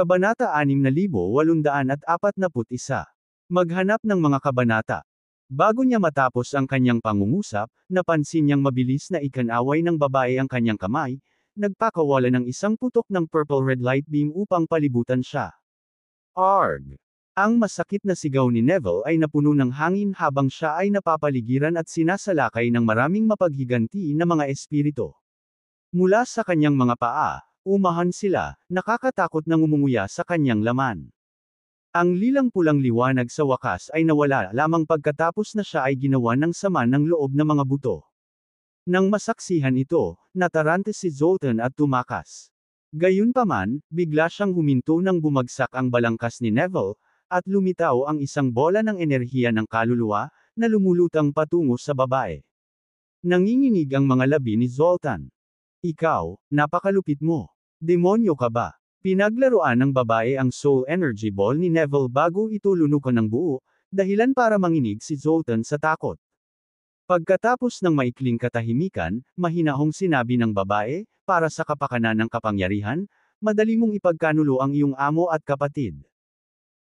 Kabanata 6841. Maghanap ng mga kabanata. Bago niya matapos ang kanyang pangungusap, napansin niyang mabilis na ikanaway ng babae ang kanyang kamay, nagpakawala ng isang putok ng purple red light beam upang palibutan siya. Arg! Ang masakit na sigaw ni Neville ay napuno ng hangin habang siya ay napapaligiran at sinasalakay ng maraming mapaghiganti na mga espiritu. Mula sa kanyang mga paa, umahan sila, nakakatakot na ngumunguya sa kanyang laman. Ang lilang pulang liwanag sa wakas ay nawala lamang pagkatapos na siya ay ginawa ng sama ng loob na mga buto. Nang masaksihan ito, natarante si Zoltan at tumakas. Gayunpaman, bigla siyang huminto nang bumagsak ang balangkas ni Neville, at lumitaw ang isang bola ng enerhiya ng kaluluwa, na lumulutang patungo sa babae. Nanginginig ang mga labi ni Zoltan. Ikaw, napakalupit mo. Demonyo ka ba? Pinaglaruan ng babae ang soul energy ball ni Neville bago ito lunukan ng buo, dahilan para manginig si Zoltan sa takot. Pagkatapos ng maikling katahimikan, mahinahong sinabi ng babae, para sa kapakanan ng kapangyarihan, madali mong ipagkanulo ang iyong amo at kapatid.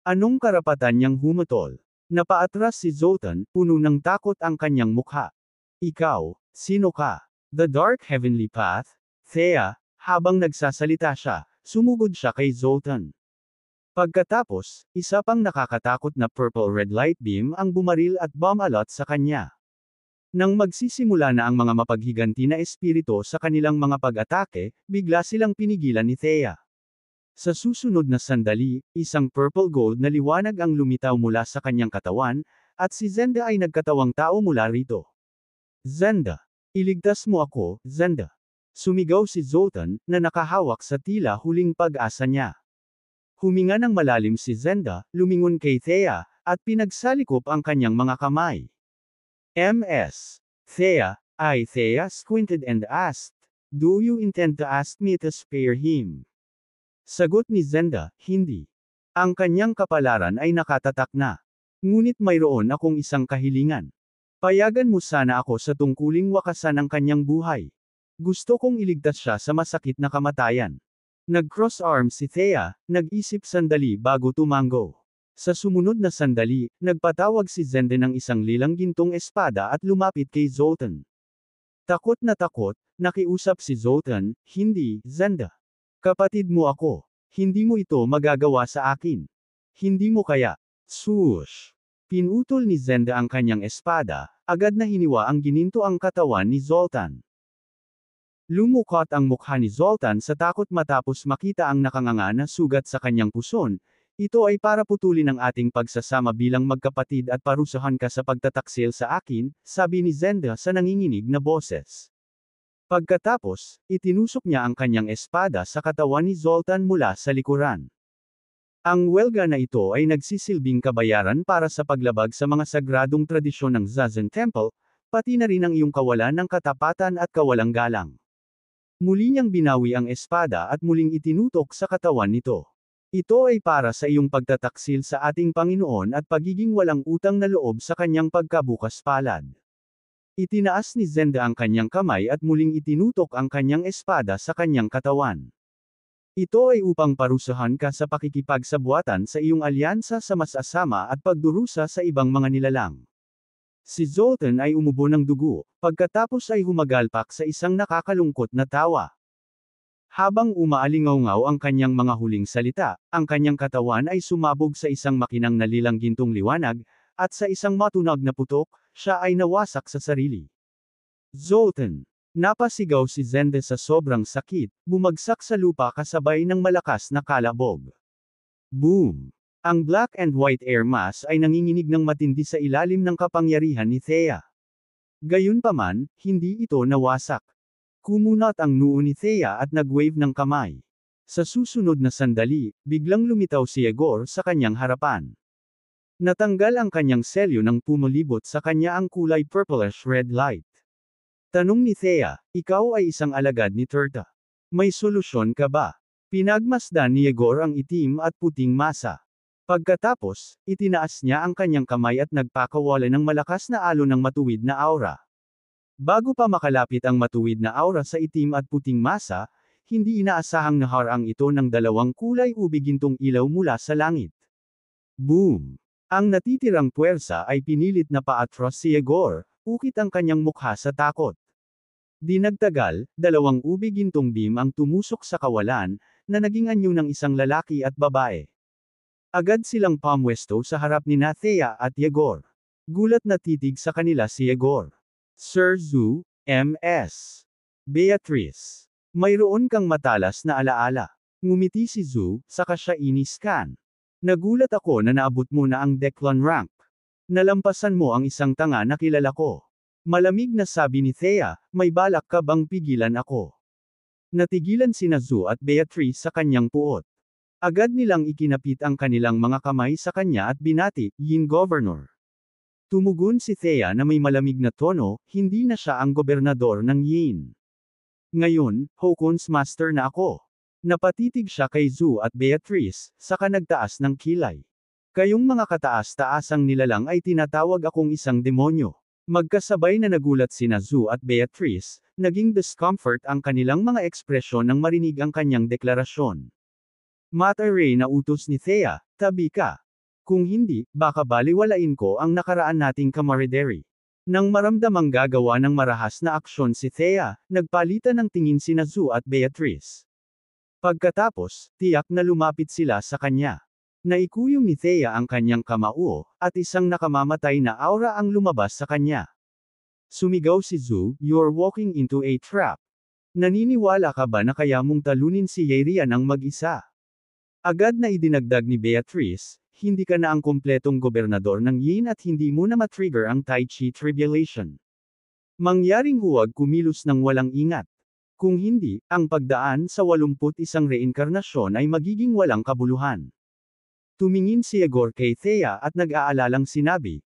Anong karapatan niyang humatol? Napaatras si Zoltan, puno ng takot ang kanyang mukha. Ikaw, sino ka? The Dark Heavenly Path? Thea, habang nagsasalita siya, sumugod siya kay Zoltan. Pagkatapos, isa pang nakakatakot na purple red light beam ang bumaril at bumalot sa kanya. Nang magsisimula na ang mga mapaghiganti na espiritu sa kanilang mga pag-atake, bigla silang pinigilan ni Thea. Sa susunod na sandali, isang purple gold na liwanag ang lumitaw mula sa kanyang katawan, at si Zenda ay nagkatawang tao mula rito. Zenda! Iligtas mo ako, Zenda! Sumigaw si Zoltan, na nakahawak sa tila huling pag-asa niya. Huminga ng malalim si Zenda, lumingon kay Thea, at pinagsalikop ang kanyang mga kamay. Ms. Thea squinted and asked, "Do you intend to ask me to spare him?" Sagot ni Zenda, "Hindi." Ang kanyang kapalaran ay nakatatak na. Ngunit mayroon akong isang kahilingan. Payagan mo sana ako sa tungkuling wakasan ang kanyang buhay. Gusto kong iligtas siya sa masakit na kamatayan. Nag-cross arms si Thea, nag-isip sandali bago tumango. Sa sumunod na sandali, nagpatawag si Zenda ng isang lilang gintong espada at lumapit kay Zoltan. Takot, nakiusap si Zoltan, "Hindi, Zenda. Kapatid mo ako. Hindi mo ito magagawa sa akin. Hindi mo kaya." Swoosh! Pinutol ni Zenda ang kanyang espada, agad na hiniwa ang gininto ang katawan ni Zoltan. Lumukot ang mukha ni Zoltan sa takot matapos makita ang nakanganga na sugat sa kanyang puson. Ito ay para putulin ang ating pagsasama bilang magkapatid at parusahan ka sa pagtataksil sa akin, sabi ni Zenda sa nanginginig na boses. Pagkatapos, itinusok niya ang kanyang espada sa katawan ni Zoltan mula sa likuran. Ang welga na ito ay nagsisilbing kabayaran para sa paglabag sa mga sagradong tradisyon ng Zazen Temple, pati na rin ang iyong kawalan ng katapatan at kawalang galang. Muli niyang binawi ang espada at muling itinutok sa katawan nito. Ito ay para sa iyong pagtataksil sa ating Panginoon at pagiging walang utang na loob sa kanyang pagkabukas palad. Itinaas ni Zenda ang kanyang kamay at muling itinutok ang kanyang espada sa kanyang katawan. Ito ay upang parusahan ka sa pakikipagsabuatan sa iyong alyansa sa masasama at pagdurusa sa ibang mga nilalang. Si Zoltan ay umubo ng dugo, pagkatapos ay humagalpak sa isang nakakalungkot na tawa. Habang umaalingaw-ngaw ang kanyang mga huling salita, ang kanyang katawan ay sumabog sa isang makinang nalilang gintong liwanag, at sa isang matunag na putok, siya ay nawasak sa sarili. Zoltan! Napasigaw si Zenda sa sobrang sakit, bumagsak sa lupa kasabay ng malakas na kalabog. Boom! Ang black and white air mass ay nanginginig ng matindi sa ilalim ng kapangyarihan ni Thea. Gayunpaman, hindi ito nawasak. Kumunat ang noo ni Thea at nag-wave ng kamay. Sa susunod na sandali, biglang lumitaw si Yegor sa kanyang harapan. Natanggal ang kanyang selyo nang pumulibot sa kanya ang kulay purplish red light. Tanong ni Thea, "Ikaw ay isang alagad ni Turta. May solusyon ka ba?" Pinagmasdan ni Yegor ang itim at puting masa. Pagkatapos, itinaas niya ang kanyang kamay at nagpakawala ng malakas na alon ng matuwid na aura. Bago pa makalapit ang matuwid na aura sa itim at puting masa, hindi inaasahang naharang ito ng dalawang kulay ubigintong ilaw mula sa langit. Boom! Ang natitirang puwersa ay pinilit na paatras si Yegor, ukit ang kanyang mukha sa takot. Di nagtagal, dalawang ubigintong beam ang tumusok sa kawalan, na naging anyo ng isang lalaki at babae. Agad silang pumwesto sa harap ni Thea at Yegor. Gulat na titig sa kanila si Yegor. Sir Zhu, M.S. Beatrice. Mayroon kang matalas na alaala. Ngumiti si Zhu, saka siya iniskan. Nagulat ako na naabot mo na ang Declan rank. Nalampasan mo ang isang tanga na kilala ko. Malamig na sabi ni Thea, may balak ka bang pigilan ako? Natigilan sina Zhu at Beatrice sa kanyang puot. Agad nilang ikinapit ang kanilang mga kamay sa kanya at binati, Yin Governor. Tumugon si Thea na may malamig na tono, hindi na siya ang gobernador ng Yin. Ngayon, Hokun's Master na ako. Napatitig siya kay Zhu at Beatrice, saka nagtaas ng kilay. Kayong mga kataas-taasang nilalang ay tinatawag akong isang demonyo. Magkasabay na nagulat sina Zhu at Beatrice, naging discomfort ang kanilang mga ekspresyon nang marinig ang kanyang deklarasyon. Mataray na utos ni Thea, tabi ka. Kung hindi, baka baliwalain ko ang nakaraan nating camaraderie. Nang maramdamang gagawa ng marahas na aksyon si Thea, nagpalitan ng tingin sina Zhu at Beatrice. Pagkatapos, tiyak na lumapit sila sa kanya. Naikuyom ni Thea ang kanyang kamao, at isang nakamamatay na aura ang lumabas sa kanya. Sumigaw si Zhu, "You're walking into a trap. Naniniwala ka ba na kaya mong talunin si Yerian ang mag-isa?" Agad na idinagdag ni Beatrice, hindi ka na ang kompletong gobernador ng Yin at hindi mo na matrigger ang Tai Chi Tribulation. Mangyaring huwag kumilos ng walang ingat. Kung hindi, ang pagdaan sa 81 reinkarnasyon ay magiging walang kabuluhan. Tumingin si Yegor kay Thea at nag-aalalang sinabi,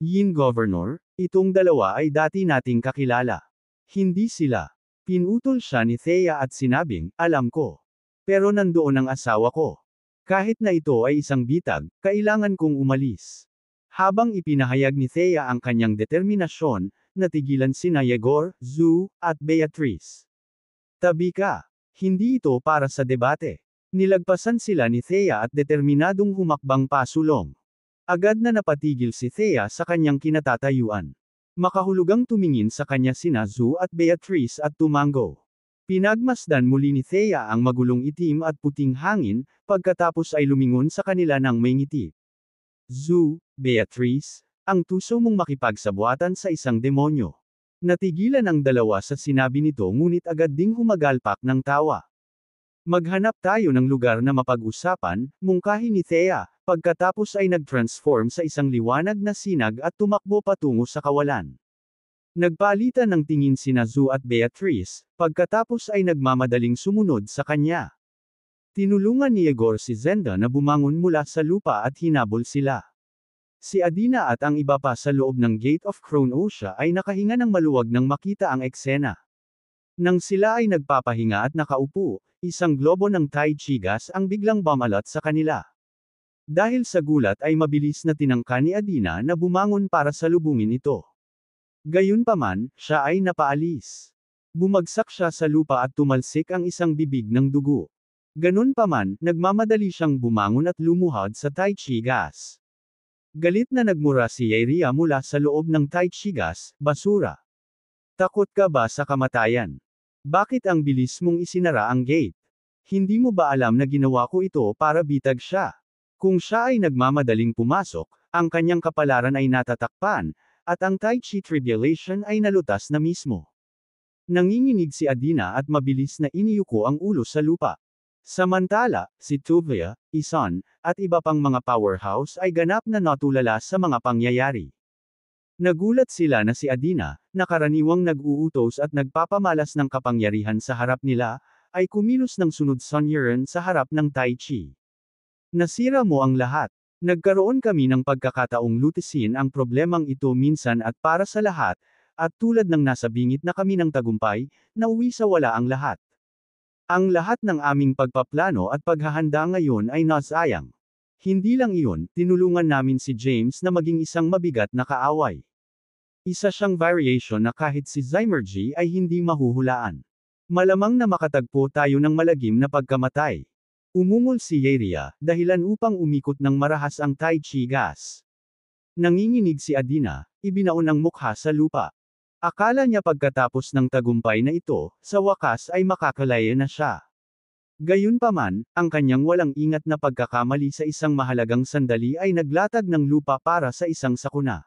Yin Governor, itong dalawa ay dati nating kakilala. Hindi sila. Pinutol siya ni Thea at sinabing, alam ko. Pero nandoon ang asawa ko. Kahit na ito ay isang bitag, kailangan kong umalis. Habang ipinahayag ni Thea ang kanyang determinasyon, natigilan sina Yegor, Zhu, at Beatrice. Tabi ka. Hindi ito para sa debate. Nilagpasan sila ni Thea at determinadong humakbang pasulong. Agad na napatigil si Thea sa kanyang kinatatayuan. Makahulugang tumingin sa kanya sina Zhu at Beatrice at tumango. Pinagmasdan muli ni Thea ang magulong itim at puting hangin, pagkatapos ay lumingon sa kanila ng may ngiti. Zhu, Beatrice, ang tuso mong makipagsabwatan sa isang demonyo. Natigilan ang dalawa sa sinabi nito ngunit agad ding humagalpak ng tawa. Maghanap tayo ng lugar na mapag-usapan, mungkahi ni Thea, pagkatapos ay nag-transform sa isang liwanag na sinag at tumakbo patungo sa kawalan. Nagpalitan ng tingin sina Zhu at Beatrice, pagkatapos ay nagmamadaling sumunod sa kanya. Tinulungan ni Yegor si Zenda na bumangon mula sa lupa at hinabol sila. Si Adina at ang iba pa sa loob ng Gate of Cronosha ay nakahinga ng maluwag nang makita ang eksena. Nang sila ay nagpapahinga at nakaupo, isang globo ng Tai Chi gas ang biglang bumalat sa kanila. Dahil sa gulat ay mabilis na tinangka ni Adina na bumangon para salubungin ito. Gayunpaman, siya ay napaalis. Bumagsak siya sa lupa at tumalsik ang isang bibig ng dugo. Ganunpaman, nagmamadali siyang bumangon at lumuhod sa Tai Chi gas. Galit na nagmura si Yeiria mula sa loob ng Tai Chi gas, basura. Takot ka ba sa kamatayan? Bakit ang bilis mong isinara ang gate? Hindi mo ba alam na ginawa ko ito para bitag siya? Kung siya ay nagmamadaling pumasok, ang kanyang kapalaran ay natatakpan, at ang Tai Chi Tribulation ay nalutas na mismo. Nanginginig si Adina at mabilis na iniyuko ang ulo sa lupa. Samantala, si Tuvia, Isan, at iba pang mga powerhouse ay ganap na natulala sa mga pangyayari. Nagulat sila na si Adina, na karaniwang nag-uutos at nagpapamalas ng kapangyarihan sa harap nila, ay kumilos ng sunod Sun sa harap ng Tai Chi. Nasira mo ang lahat. Nagkaroon kami ng pagkakataong lutisin ang problemang ito minsan at para sa lahat, at tulad ng nasa bingit na kami ng tagumpay, nauwi sa wala ang lahat. Ang lahat ng aming pagpaplano at paghahanda ngayon ay nasayang. Hindi lang iyon, tinulungan namin si James na maging isang mabigat na kaaway. Isa siyang variation na kahit si Zymergy ay hindi mahuhulaan. Malamang na makatagpo tayo ng malagim na pagkamatay. Umungol si Yeria, dahilan upang umikot ng marahas ang Tai Chi gas. Nanginginig si Adina, ibinaon ang mukha sa lupa. Akala niya pagkatapos ng tagumpay na ito, sa wakas ay makakalaya na siya. Gayunpaman, ang kanyang walang ingat na pagkakamali sa isang mahalagang sandali ay naglatag ng lupa para sa isang sakuna.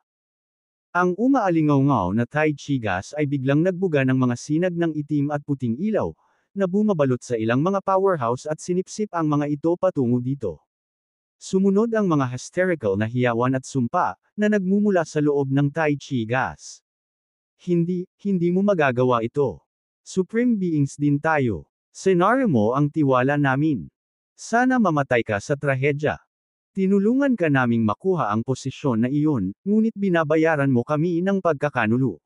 Ang umaalingaw-ngaw na Tai Chi gas ay biglang nagbuga ng mga sinag ng itim at puting ilaw, na bumabalot sa ilang mga powerhouse at sinipsip ang mga ito patungo dito. Sumunod ang mga hysterical na hiyawan at sumpa, na nagmumula sa loob ng Tai Chi gas. Hindi mo magagawa ito. Supreme beings din tayo. Senaryo mo ang tiwala namin. Sana mamatay ka sa trahedya. Tinulungan ka naming makuha ang posisyon na iyon, ngunit binabayaran mo kami ng pagkakanulo.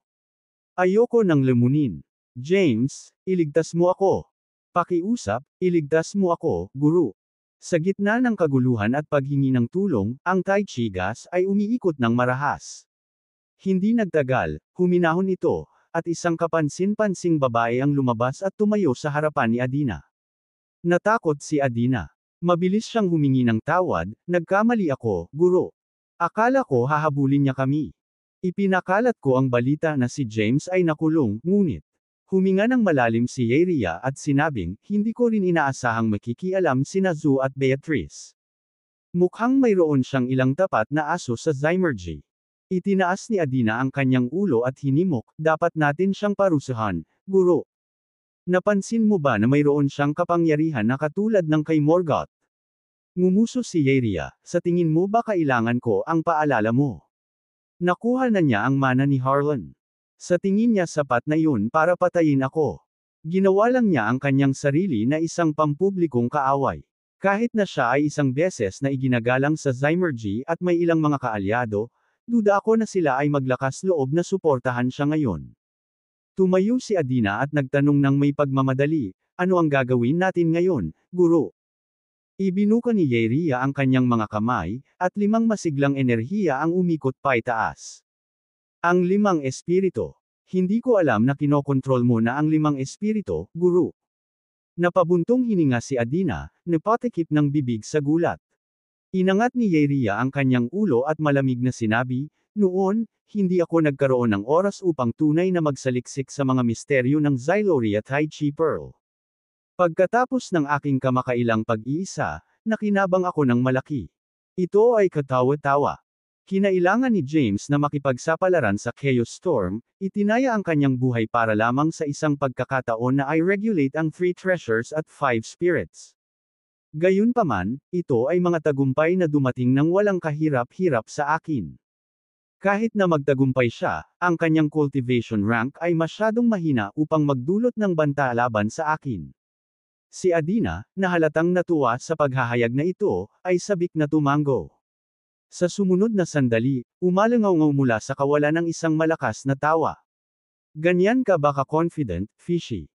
Ayoko nang lumunin. James, iligtas mo ako. Pakiusap, iligtas mo ako, guru. Sa gitna ng kaguluhan at paghingi ng tulong, ang Tai Chi gas ay umiikot ng marahas. Hindi nagtagal, huminahon ito, at isang kapansin-pansing babae ang lumabas at tumayo sa harapan ni Adina. Natakot si Adina. Mabilis siyang humingi ng tawad, nagkamali ako, guru. Akala ko hahabulin niya kami. Ipinakalat ko ang balita na si James ay nakulong, ngunit huminga ng malalim si Yeria at sinabing, hindi ko rin inaasahang makikialam sina Zu at Beatrice. Mukhang mayroon siyang ilang tapat na aso sa Zymergy. Itinaas ni Adina ang kanyang ulo at hinimok, dapat natin siyang parusahan, guro. Napansin mo ba na mayroon siyang kapangyarihan na katulad ng kay Morgoth? Ngumuso si Yeria, sa tingin mo ba kailangan ko ang paalala mo? Nakuha na niya ang mana ni Harlan. Sa tingin niya sapat na yun para patayin ako. Ginawa lang niya ang kanyang sarili na isang pampublikong kaaway. Kahit na siya ay isang beses na iginagalang sa Zymergy at may ilang mga kaalyado, duda ako na sila ay maglakas loob na suportahan siya ngayon. Tumayo si Adina at nagtanong ng may pagmamadali, ano ang gagawin natin ngayon, guro? Ibinuka ni Yeria ang kanyang mga kamay, at 5 masiglang enerhiya ang umikot paitaas. Ang 5 espiritu. Hindi ko alam na kinokontrol mo na ang 5 espiritu, guro. Napabuntong hininga si Adina, napatikip ng bibig sa gulat. Inangat ni Yeria ang kanyang ulo at malamig na sinabi, noon, hindi ako nagkaroon ng oras upang tunay na magsaliksik sa mga misteryo ng Xyloria Tai Chi Pearl. Pagkatapos ng aking kamakailang pag-iisa, nakinabang ako ng malaki. Ito ay katawa-tawa. Kinailangan ni James na makipagsapalaran sa Chaos Storm, itinaya ang kanyang buhay para lamang sa isang pagkakataon na i-regulate ang 3 treasures at 5 spirits. Gayunpaman, ito ay mga tagumpay na dumating ng walang kahirap-hirap sa akin. Kahit na magtagumpay siya, ang kanyang cultivation rank ay masyadong mahina upang magdulot ng banta laban sa akin. Si Adina, na halatang natuwa sa paghahayag na ito, ay sabik na tumango. Sa sumunod na sandali, umalangaw-ngaw mula sa kawalan ng isang malakas na tawa. Ganyan ka ba ka-confident, Fishy?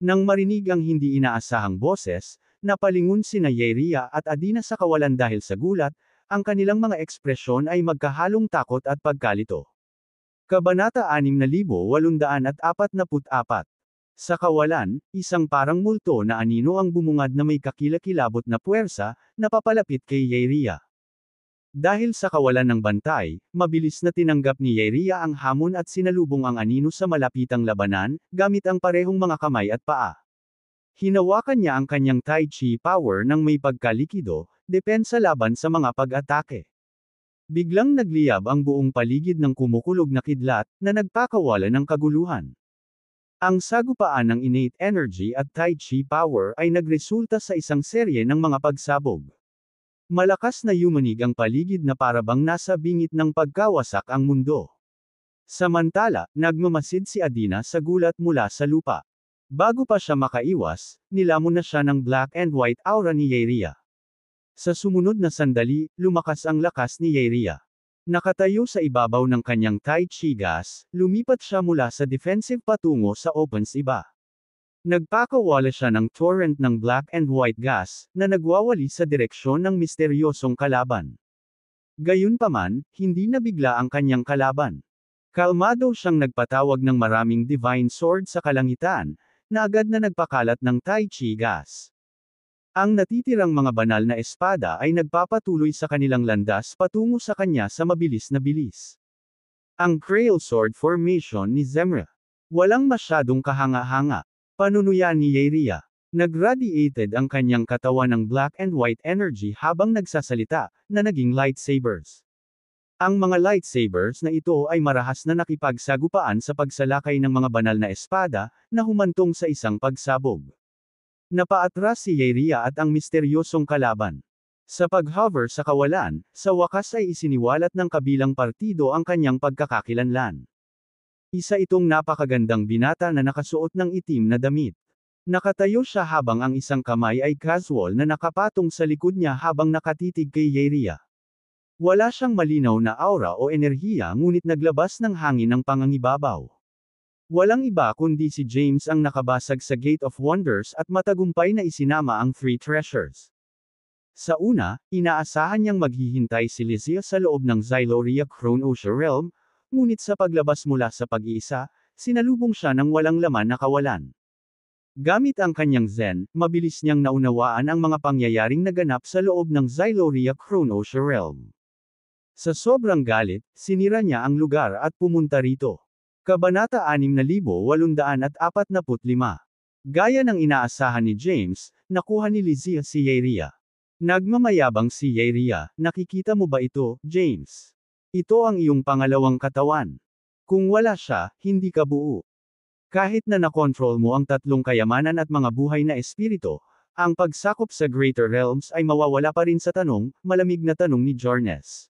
Nang marinig ang hindi inaasahang boses, napalingon sina Yeria at Adina sa kawalan dahil sa gulat, ang kanilang mga ekspresyon ay magkahalong takot at pagkalito. Kabanata 6844. Sa kawalan, isang parang multo na anino ang bumungad na may kakilakilabot na puwersa, na papalapit kay Yeria. Dahil sa kawalan ng bantay, mabilis na tinanggap ni Yeria ang hamon at sinalubong ang anino sa malapitang labanan, gamit ang parehong mga kamay at paa. Hinawakan niya ang kanyang Tai Chi power ng may pagkalikido, depensa laban sa mga pag-atake. Biglang nagliyab ang buong paligid ng kumukulog na kidlat, na nagpakawala ng kaguluhan. Ang sagupaan ng innate energy at Tai Chi power ay nagresulta sa isang serye ng mga pagsabog. Malakas na yumanig ang paligid na parabang nasa bingit ng pagkawasak ang mundo. Samantala, nagmamasid si Adina sa gulat mula sa lupa. Bago pa siya makaiwas, nilamon na siya ng black and white aura ni Yeria. Sa sumunod na sandali, lumakas ang lakas ni Yeria. Nakatayo sa ibabaw ng kanyang Tai Chi gas, lumipat siya mula sa defensive patungo sa offense iba. Nagpakawala siya ng torrent ng black and white gas, na nagwawali sa direksyon ng misteryosong kalaban. Gayunpaman, hindi nabigla ang kanyang kalaban. Kalmado siyang nagpatawag ng maraming divine sword sa kalangitan, na agad na nagpakalat ng Tai Chi gas. Ang natitirang mga banal na espada ay nagpapatuloy sa kanilang landas patungo sa kanya sa mabilis na bilis. Ang Krail Sword Formation ni Zemra. Walang masyadong kahanga-hanga. Panunuya ni Yeria. Nagradiated ang kanyang katawan ng black and white energy habang nagsasalita, na naging lightsabers. Ang mga lightsabers na ito ay marahas na nakipagsagupaan sa pagsalakay ng mga banal na espada, na humantong sa isang pagsabog. Napaatras si Yeria at ang misteryosong kalaban. Sa pag-hover sa kawalan, sa wakas ay isiniwalat ng kabilang partido ang kanyang pagkakakilanlan. Isa itong napakagandang binata na nakasuot ng itim na damit. Nakatayo siya habang ang isang kamay ay casual na nakapatong sa likod niya habang nakatitig kay Yeria. Wala siyang malinaw na aura o enerhiya ngunit naglabas ng hangin ng pangangibabaw. Walang iba kundi si James ang nakabasag sa Gate of Wonders at matagumpay na isinama ang Three Treasures. Sa una, inaasahan niyang maghihintay si Lizia sa loob ng Xyloria Chronosia Realm, ngunit sa paglabas mula sa pag-iisa, sinalubong siya ng walang laman na kawalan. Gamit ang kanyang Zen, mabilis niyang naunawaan ang mga pangyayaring naganap sa loob ng Xyloria Chronosia Realm. Sa sobrang galit, sinira niya ang lugar at pumunta rito. Kabanata 6845. Gaya ng inaasahan ni James, nakuha ni Lizia si Yeria. Nagmamayabang si Yeria, nakikita mo ba ito, James? Ito ang iyong pangalawang katawan. Kung wala siya, hindi ka buo. Kahit na nakontrol mo ang tatlong kayamanan at mga buhay na espiritu, ang pagsakop sa Greater Realms ay mawawala pa rin sa tanong, malamig na tanong ni Jarnes.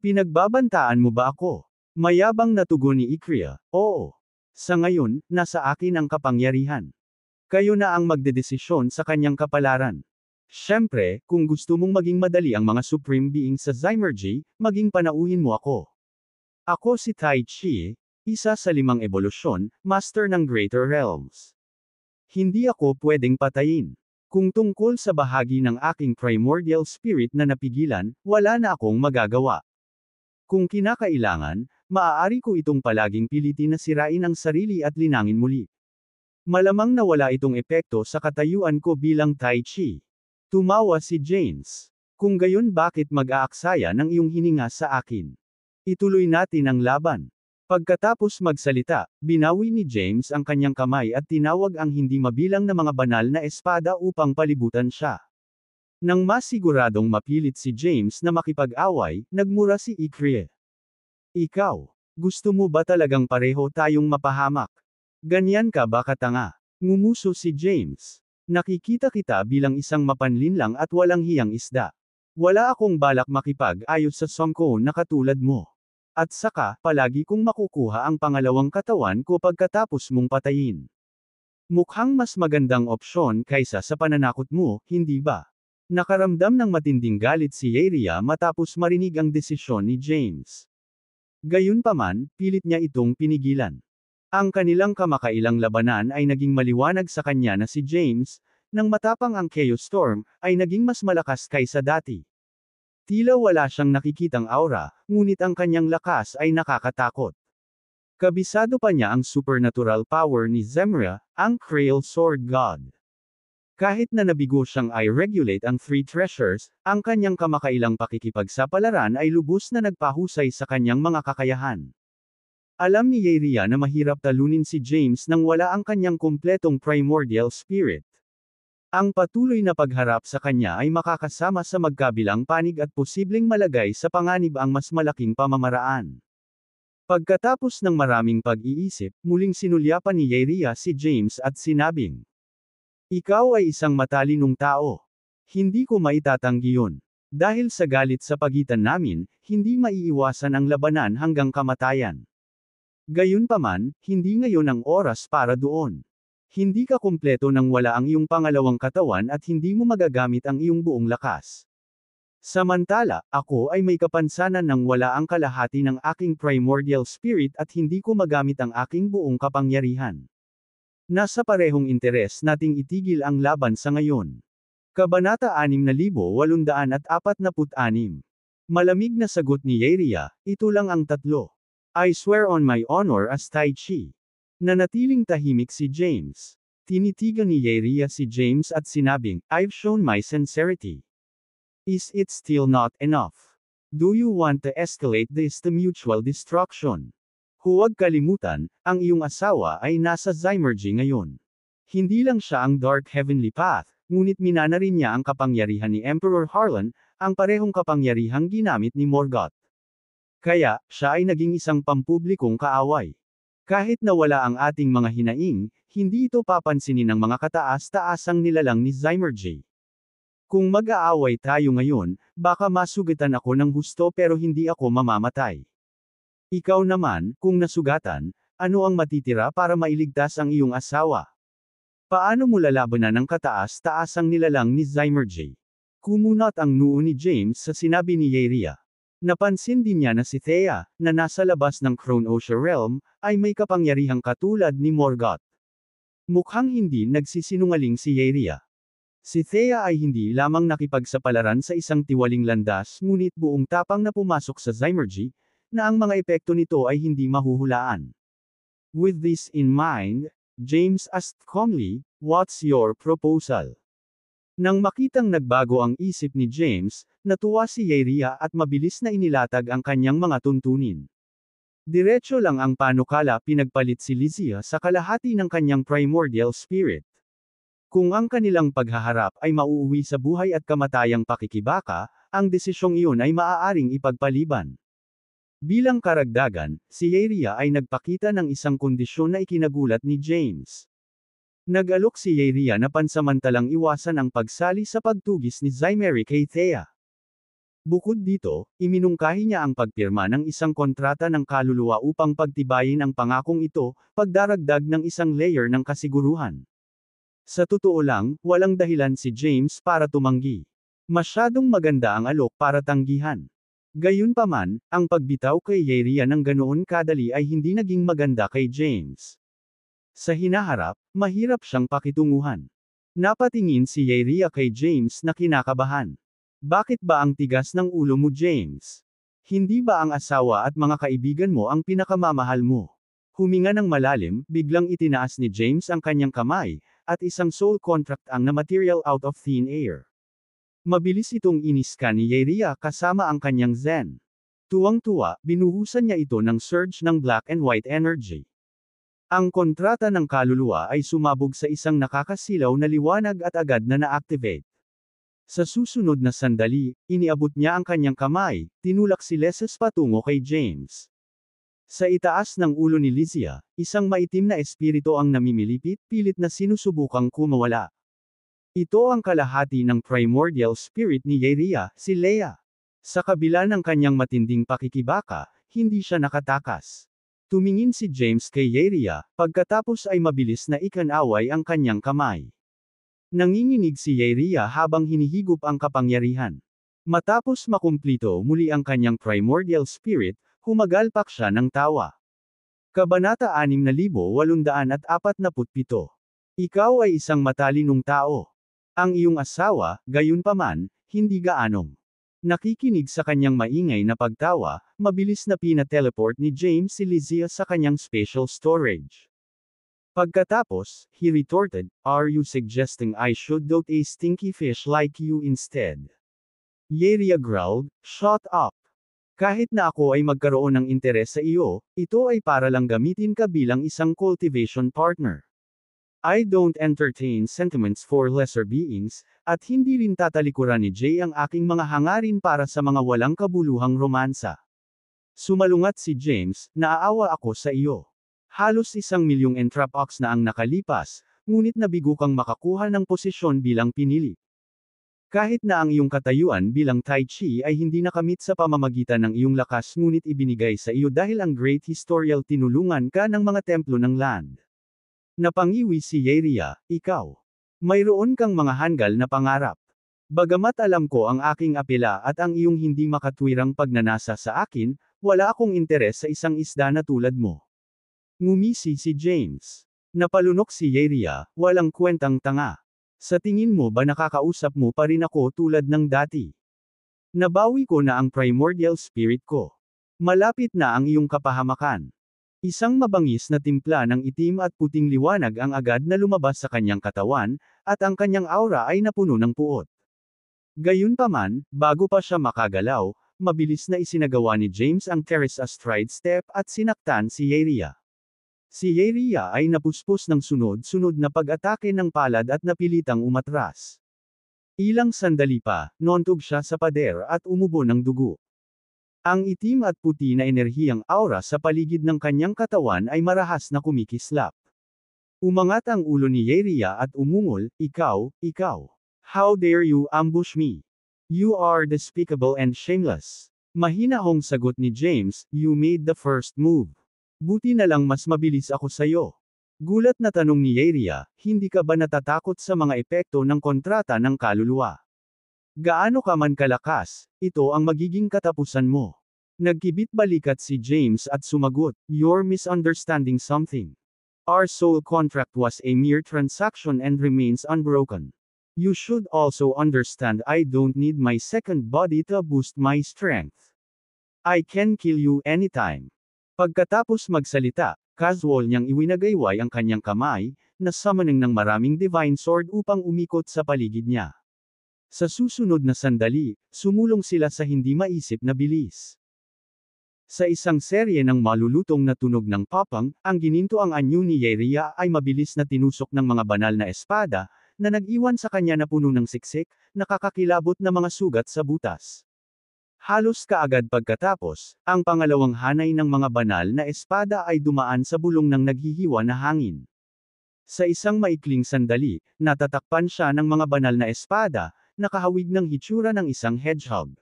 Pinagbabantaan mo ba ako? Mayabang na tugon ni Ikria, oo. Sa ngayon, nasa akin ang kapangyarihan. Kayo na ang magdedesisyon sa kanyang kapalaran. Siyempre, kung gusto mong maging madali ang mga Supreme Being sa Zymergy, maging panauhin mo ako. Ako si Tai Chi, isa sa 5 ebolusyon, master ng Greater Realms. Hindi ako pwedeng patayin. Kung tungkol sa bahagi ng aking primordial spirit na napigilan, wala na akong magagawa. Kung kinakailangan, maaari ko itong palaging pilitin na sirain ang sarili at linangin muli. Malamang na wala itong epekto sa katayuan ko bilang Tai Chi. Tumawa si James. Kung gayon bakit mag-aaksaya ng iyong hininga sa akin? Ituloy natin ang laban. Pagkatapos magsalita, binawi ni James ang kanyang kamay at tinawag ang hindi mabilang na mga banal na espada upang palibutan siya. Nang masiguradong mapilit si James na makipag-away, nagmura si Ikrie. Ikaw, gusto mo ba talagang pareho tayong mapahamak? Ganyan ka ba katanga? Ngumuso si James. Nakikita kita bilang isang mapanlinlang at walang hiyang isda. Wala akong balak makipag-ayos sa songko na katulad mo. At saka, palagi kong makukuha ang pangalawang katawan ko pagkatapos mong patayin. Mukhang mas magandang opsyon kaysa sa pananakot mo, hindi ba? Nakaramdam ng matinding galit si Yeria matapos marinig ang desisyon ni James. Gayunpaman, pilit niya itong pinigilan. Ang kanilang kamakailang labanan ay naging maliwanag sa kanya na si James, nang matapang ang Chaos Storm, ay naging mas malakas kaysa dati. Tila wala siyang nakikitang aura, ngunit ang kanyang lakas ay nakakatakot. Kabisado pa niya ang supernatural power ni Zemra, ang Krail Sword God. Kahit na nabigo siyang i-regulate ang Three Treasures, ang kanyang kamakailang pakikipagsapalaran ay lubos na nagpahusay sa kanyang mga kakayahan. Alam ni Yeria na mahirap talunin si James nang wala ang kanyang kumpletong primordial spirit. Ang patuloy na pagharap sa kanya ay makakasama sa magkabilang panig at posibleng malagay sa panganib ang mas malaking pamamaraan. Pagkatapos ng maraming pag-iisip, muling sinulyapan ni Yeria si James at sinabing, ikaw ay isang matalinong tao. Hindi ko maitatanggi yun. Dahil sa galit sa pagitan namin, hindi maiiwasan ang labanan hanggang kamatayan. Gayunpaman, hindi ngayon ang oras para doon. Hindi ka kumpleto nang wala ang iyong pangalawang katawan at hindi mo magagamit ang iyong buong lakas. Samantala, ako ay may kapansanan nang wala ang kalahati ng aking primordial spirit at hindi ko magamit ang aking buong kapangyarihan. Nasa parehong interes nating itigil ang laban sa ngayon. Kabanata 6846. Malamig na sagot ni Yeria, ito lang ang tatlo. I swear on my honor as Tai Chi. Nanatiling tahimik si James. Tinitigan ni Yeria si James at sinabing, I've shown my sincerity. Is it still not enough? Do you want to escalate this to mutual destruction? Huwag kalimutan, ang iyong asawa ay nasa Zymergy ngayon. Hindi lang siya ang Dark Heavenly Path, ngunit minana rin niya ang kapangyarihan ni Emperor Harlan, ang parehong kapangyarihang ginamit ni Morgoth. Kaya, siya ay naging isang pampublikong kaaway. Kahit na wala ang ating mga hinaing, hindi ito papansinin ng mga kataas-taasang nilalang ni Zymergy. Kung mag-aaway tayo ngayon, baka masugatan ako ng husto pero hindi ako mamamatay. Ikaw naman, kung nasugatan, ano ang matitira para mailigtas ang iyong asawa? Paano mo lalabanan ang kataas-taasang nilalang ni Zymergy? Kumunat ang noo ni James sa sinabi ni Yeria. Napansin din niya na si Thea, na nasa labas ng Chronotia Realm, ay may kapangyarihang katulad ni Morgoth. Mukhang hindi nagsisinungaling si Yeria. Si Thea ay hindi lamang nakipagsapalaran sa isang tiwaling landas ngunit buong tapang na pumasok sa Zymergy, na ang mga epekto nito ay hindi mahuhulaan. With this in mind, James asked calmly, what's your proposal? Nang makitang nagbago ang isip ni James, natuwa si Yeria at mabilis na inilatag ang kanyang mga tuntunin. Diretso lang ang panukala pinagpalit si Lysia sa kalahati ng kanyang primordial spirit. Kung ang kanilang paghaharap ay mauuwi sa buhay at kamatayang pakikibaka, ang desisyong iyon ay maaaring ipagpaliban. Bilang karagdagan, si Yeria ay nagpakita ng isang kondisyon na ikinagulat ni James. Nag-alok si Yeria na pansamantalang iwasan ang pagsali sa pagtugis ni Zymergy kay Thea. Bukod dito, iminungkahi niya ang pagpirma ng isang kontrata ng kaluluwa upang pagtibayin ang pangakong ito, pagdaragdag ng isang layer ng kasiguruhan. Sa totoo lang, walang dahilan si James para tumanggi. Masyadong maganda ang alok para tanggihan. Gayunpaman, ang pagbitaw kay Yeria ng ganoon kadali ay hindi naging maganda kay James. Sa hinaharap, mahirap siyang pakitunguhan. Napatingin si Yeria kay James na kinakabahan. Bakit ba ang tigas ng ulo mo, James? Hindi ba ang asawa at mga kaibigan mo ang pinakamamahal mo? Huminga ng malalim, biglang itinaas ni James ang kanyang kamay, at isang soul contract ang na material out of thin air. Mabilis itong iniskan ni Yeria kasama ang kanyang zen. Tuwang-tuwa, binuhusan niya ito ng surge ng black and white energy. Ang kontrata ng kaluluwa ay sumabog sa isang nakakasilaw na liwanag at agad na na-activate. Sa susunod na sandali, iniabot niya ang kanyang kamay, tinulak si Lysia patungo kay James. Sa itaas ng ulo ni Lysia, isang maitim na espiritu ang namimilipit, pilit na sinusubukang kumawala. Ito ang kalahati ng primordial spirit ni Yeria, si Leia. Sa kabila ng kanyang matinding pakikibaka, hindi siya nakatakas. Tumingin si James kay Yeria, pagkatapos ay mabilis na ikanaway ang kanyang kamay. Nanginginig si Yeria habang hinihigop ang kapangyarihan. Matapos makumplito muli ang kanyang primordial spirit, humagalpak siya ng tawa. Kabanata 6847. Ikaw ay isang matalinong tao. Ang iyong asawa, gayunpaman, hindi gaanong. Nakikinig sa kanyang maingay na pagtawa, mabilis na pina-teleport ni James si Lysia sa kanyang spatial storage. Pagkatapos, he retorted, are you suggesting I should date a stinky fish like you instead? Yeria growled, shut up. Kahit na ako ay magkaroon ng interes sa iyo, ito ay para lang gamitin ka bilang isang cultivation partner. I don't entertain sentiments for lesser beings, at hindi rin tatalikuran ni Jay ang aking mga hangarin para sa mga walang kabuluhang romansa. Sumalungat si James, naaawa ako sa iyo. Halos 1,000,000 entrap ox na ang nakalipas, ngunit nabigo kang makakuha ng posisyon bilang pinili. Kahit na ang iyong katayuan bilang Tai Chi ay hindi nakamit sa pamamagitan ng iyong lakas ngunit ibinigay sa iyo dahil ang Great Historial tinulungan ka ng mga templo ng land. Napangiwi si Yeria, ikaw. Mayroon kang mga hanggal na pangarap. Bagamat alam ko ang aking apela at ang iyong hindi makatwirang pagnanasa sa akin, wala akong interes sa isang isda na tulad mo. Ngumisi si James. Napalunok si Yeria, walang kwentang tanga. Sa tingin mo ba nakakausap mo pa rin ako tulad ng dati? Nabawi ko na ang primordial spirit ko. Malapit na ang iyong kapahamakan. Isang mabangis na timpla ng itim at puting liwanag ang agad na lumabas sa kanyang katawan, at ang kanyang aura ay napuno ng puot. Gayunpaman, bago pa siya makagalaw, mabilis na isinagawa ni James ang Terrace Stride Step at sinaktan si Yeria. Si Yeria ay napuspos ng sunod-sunod na pag-atake ng palad at napilitang umatras. Ilang sandali pa, nontog siya sa pader at umubo ng dugo. Ang itim at puti na enerhiyang aura sa paligid ng kanyang katawan ay marahas na kumikislap. Umangat ang ulo ni Yeria at umungol, ikaw. How dare you ambush me? You are despicable and shameless. Mahinahong sagot ni James, you made the first move. Buti na lang mas mabilis ako sayo. Gulat na tanong ni Yeria, hindi ka ba natatakot sa mga epekto ng kontrata ng kaluluwa? Gaano ka man kalakas, ito ang magiging katapusan mo. Nagkibit balikat si James at sumagot, you're misunderstanding something. Our soul contract was a mere transaction and remains unbroken. You should also understand I don't need my second body to boost my strength. I can kill you anytime. Pagkatapos magsalita, casual niyang iwinagayway ang kanyang kamay, na summoning ng maraming divine sword upang umikot sa paligid niya. Sa susunod na sandali, sumulong sila sa hindi maisip na bilis. Sa isang serye ng malulutong na tunog ng papang, ang ginintoang anyo ni Yeria ay mabilis na tinusok ng mga banal na espada, na nag-iwan sa kanya na puno ng siksik, nakakakilabot na mga sugat sa butas. Halos kaagad pagkatapos, ang pangalawang hanay ng mga banal na espada ay dumaan sa bulong ng naghihiwa na hangin. Sa isang maikling sandali, natatakpan siya ng mga banal na espada, nakahawig ng hitsura ng isang hedgehog.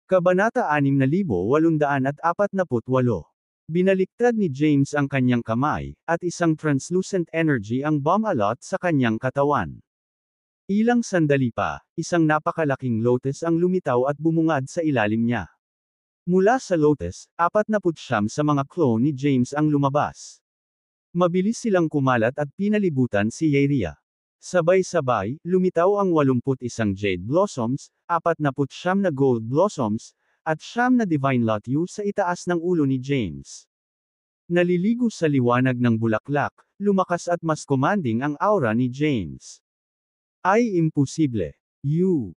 Kabanata 6848. Binaliktad ni James ang kanyang kamay, at isang translucent energy ang bumalot sa kanyang katawan. Ilang sandali pa, isang napakalaking lotus ang lumitaw at bumungad sa ilalim niya. Mula sa lotus, 49 sa mga clone ni James ang lumabas. Mabilis silang kumalat at pinalibutan si Yeria. Sabay-sabay, lumitaw ang 81 jade blossoms, 49 na gold blossoms, at 9 na divine lotus sa itaas ng ulo ni James. Naliligo sa liwanag ng bulaklak, lumakas at mas commanding ang aura ni James. Ay imposible. You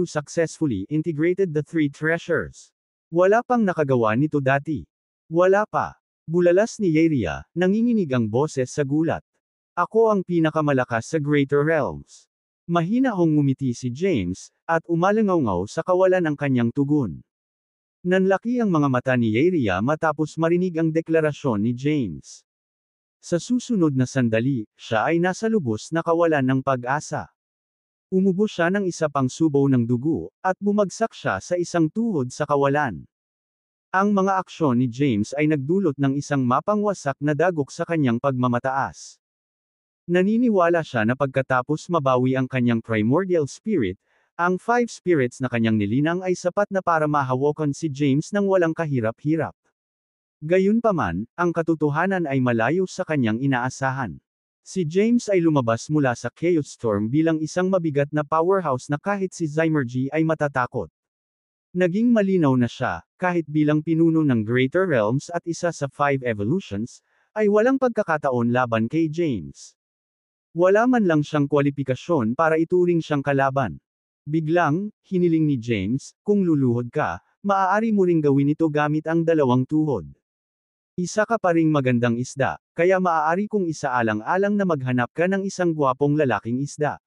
successfully integrated the three treasures. Wala pang nakagawa nito dati. Wala pa. Bulalas ni Yeria, nanginginig ang boses sa gulat. Ako ang pinakamalakas sa Greater Realms. Mahinahong ngumiti si James, at umalangaw sa kawalan ang kanyang tugon. Nanlaki ang mga mata ni Yeria matapos marinig ang deklarasyon ni James. Sa susunod na sandali, siya ay nasa lubos na kawalan ng pag-asa. Umubo siya ng isa pang subaw ng dugo, at bumagsak siya sa isang tuhod sa kawalan. Ang mga aksyon ni James ay nagdulot ng isang mapangwasak na dagok sa kanyang pagmamataas. Naniniwala siya na pagkatapos mabawi ang kanyang primordial spirit, ang 5 spirits na kanyang nilinang ay sapat na para mahawakan si James ng walang kahirap-hirap. Gayunpaman, ang katotohanan ay malayo sa kanyang inaasahan. Si James ay lumabas mula sa Chaos Storm bilang isang mabigat na powerhouse na kahit si Zymergy ay matatakot. Naging malinaw na siya, kahit bilang pinuno ng Greater Realms at isa sa 5 evolutions, ay walang pagkakataon laban kay James. Wala man lang siyang kwalipikasyon para ituring siyang kalaban. Biglang, hiniling ni James, kung luluhod ka, maaari mo ring gawin ito gamit ang dalawang tuhod. Isa ka pa ring magandang isda, kaya maaari kong isaalang-alang na maghanap ka ng isang gwapong lalaking isda.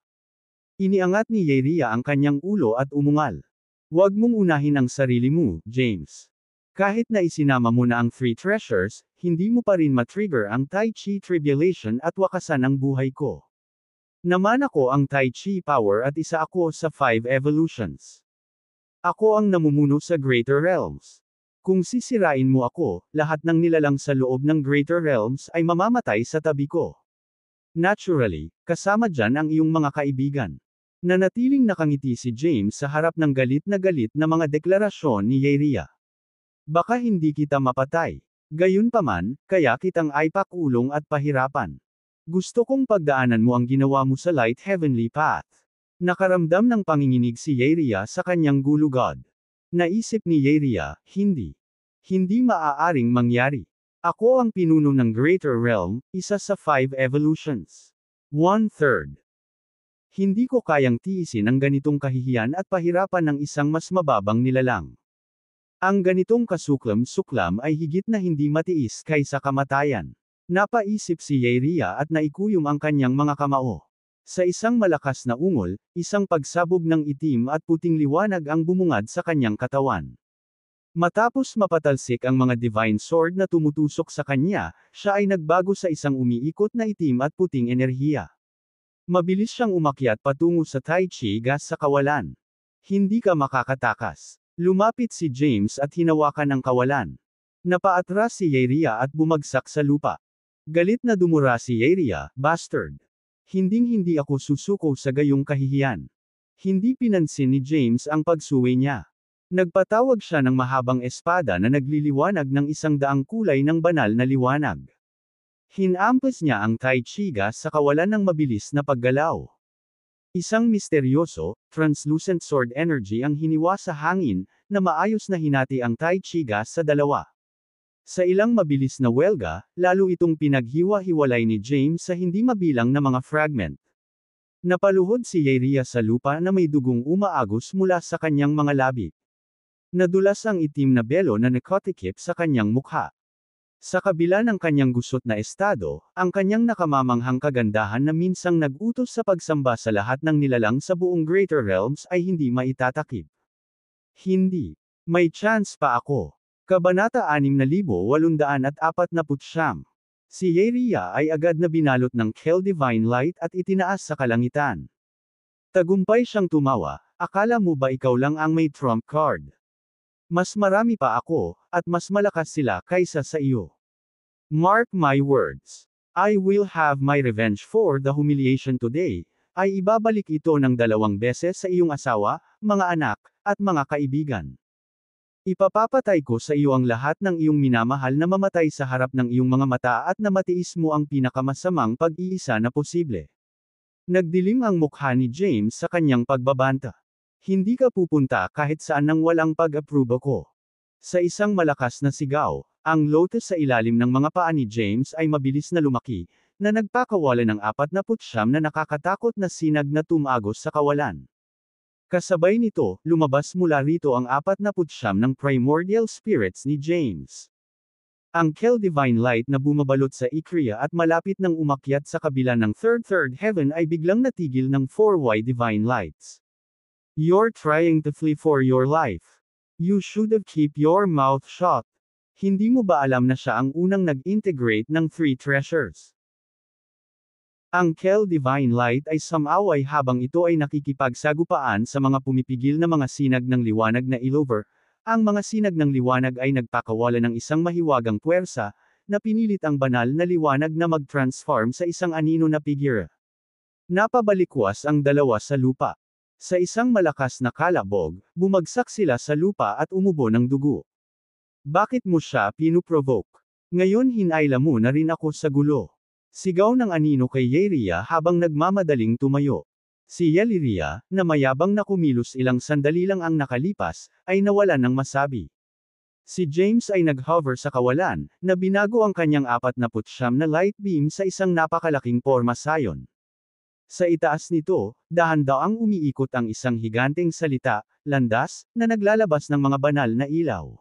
Iniangat ni Yeria ang kanyang ulo at umungal. Huwag mong unahin ang sarili mo, James. Kahit na isinama mo na ang 3 treasures, hindi mo pa rin matrigger ang Tai Chi Tribulation at wakasan ang buhay ko. Naman ako ang Tai Chi power at isa ako sa 5 evolutions. Ako ang namumuno sa Greater Realms. Kung sisirain mo ako, lahat ng nilalang sa loob ng Greater Realms ay mamamatay sa tabi ko. Naturally, kasama dyan ang iyong mga kaibigan. Nanatiling nakangiti si James sa harap ng galit na mga deklarasyon ni Yeria. Baka hindi kita mapatay. Gayunpaman, kaya kitang ipakulong at pahirapan. Gusto kong pagdaanan mo ang ginawa mo sa Light Heavenly Path. Nakaramdam ng panginginig si Yeria sa kanyang gulugod. Naisip ni Yeria, hindi. Hindi maaaring mangyari. Ako ang pinuno ng Greater Realm, isa sa 5 evolutions. 1/3. Hindi ko kayang tiisin ang ganitong kahihiyan at pahirapan ng isang mas mababang nilalang. Ang ganitong kasuklam-suklam ay higit na hindi matiis kaysa kamatayan. Napaisip si Yeria at naikuyom ang kanyang mga kamao. Sa isang malakas na ungol, isang pagsabog ng itim at puting liwanag ang bumungad sa kanyang katawan. Matapos mapatalsik ang mga divine sword na tumutusok sa kanya, siya ay nagbago sa isang umiikot na itim at puting enerhiya. Mabilis siyang umakyat patungo sa Tai Chi gas sa kawalan. Hindi ka makakatakas. Lumapit si James at hinawakan ang kawalan. Napaatras si Yeria at bumagsak sa lupa. Galit na dumura si Yeria, "Bastard! Hinding-hindi ako susuko sa gayong kahihiyan." Hindi pinansin ni James ang pagsuwi niya. Nagpatawag siya ng mahabang espada na nagliliwanag ng 100 kulay ng banal na liwanag. Hinampas niya ang Tai Chi gas sa kawalan ng mabilis na paggalaw. Isang misteryoso, translucent sword energy ang hiniwa sa hangin, na maayos na hinati ang Tai Chi gas sa dalawa. Sa ilang mabilis na welga, lalo itong pinaghiwa-hiwalay ni James sa hindi mabilang na mga fragment. Napaluhod si Yeria sa lupa na may dugong umaagos mula sa kanyang mga labi. Nadulas ang itim na belo na nakatikip sa kanyang mukha. Sa kabila ng kanyang gusot na estado, ang kanyang nakamamanghang kagandahan na minsang nag-utos sa pagsamba sa lahat ng nilalang sa buong Greater Realms ay hindi maitatakip. Hindi. May chance pa ako. Kabanata 6849. Si Yeria ay agad na binalot ng Kel Divine Light at itinaas sa kalangitan. Tagumpay siyang tumawa, "Akala mo ba ikaw lang ang may trump card? Mas marami pa ako, at mas malakas sila kaysa sa iyo. Mark my words. I will have my revenge for the humiliation today, ay ibabalik ito ng 2 beses sa iyong asawa, mga anak, at mga kaibigan. Ipapapatay ko sa iyo ang lahat ng iyong minamahal na mamatay sa harap ng iyong mga mata at na matiis mo ang pinakamasamang pag-iisa na posible." Nagdilim ang mukha ni James sa kanyang pagbabanta. "Hindi ka pupunta kahit saan nang walang pag-approve ko." Sa isang malakas na sigaw, ang lotus sa ilalim ng mga paa ni James ay mabilis na lumaki, na nagpakawala ng 49 na nakakatakot na sinag na tumagos sa kawalan. Kasabay nito, lumabas mula rito ang 49 ng primordial spirits ni James. Ang Kel Divine Light na bumabalot sa Ikria at malapit nang umakyat sa kabila ng third heaven ay biglang natigil ng 4Y Divine Lights. "You're trying to flee for your life. You should have keep your mouth shut. Hindi mo ba alam na siya ang unang nag-integrate ng 3 treasures? Ang Kel Divine Light ay samaway habang ito ay nakikipagsagupaan sa mga pumipigil na mga sinag ng liwanag na ilover. Ang mga sinag ng liwanag ay nagpakawala ng isang mahiwagang puwersa, na pinilit ang banal na liwanag na mag-transform sa isang anino na figure. Napabalikwas ang dalawa sa lupa. Sa isang malakas na kalabog, bumagsak sila sa lupa at umubo ng dugo. "Bakit mo siya pinuprovoke? Ngayon hinayla mo na rin ako sa gulo." Sigaw ng anino kay Yeria habang nagmamadaling tumayo. Si Yeria, na mayabang na kumilos ilang sandali lang ang nakalipas, ay nawalan ng masabi. Si James ay nag-hover sa kawalan, na binago ang kanyang 49 na light beam sa isang napakalaking pormasayon. Sa itaas nito, dahan-daang umiikot ang isang higanteng salita, landas, na naglalabas ng mga banal na ilaw.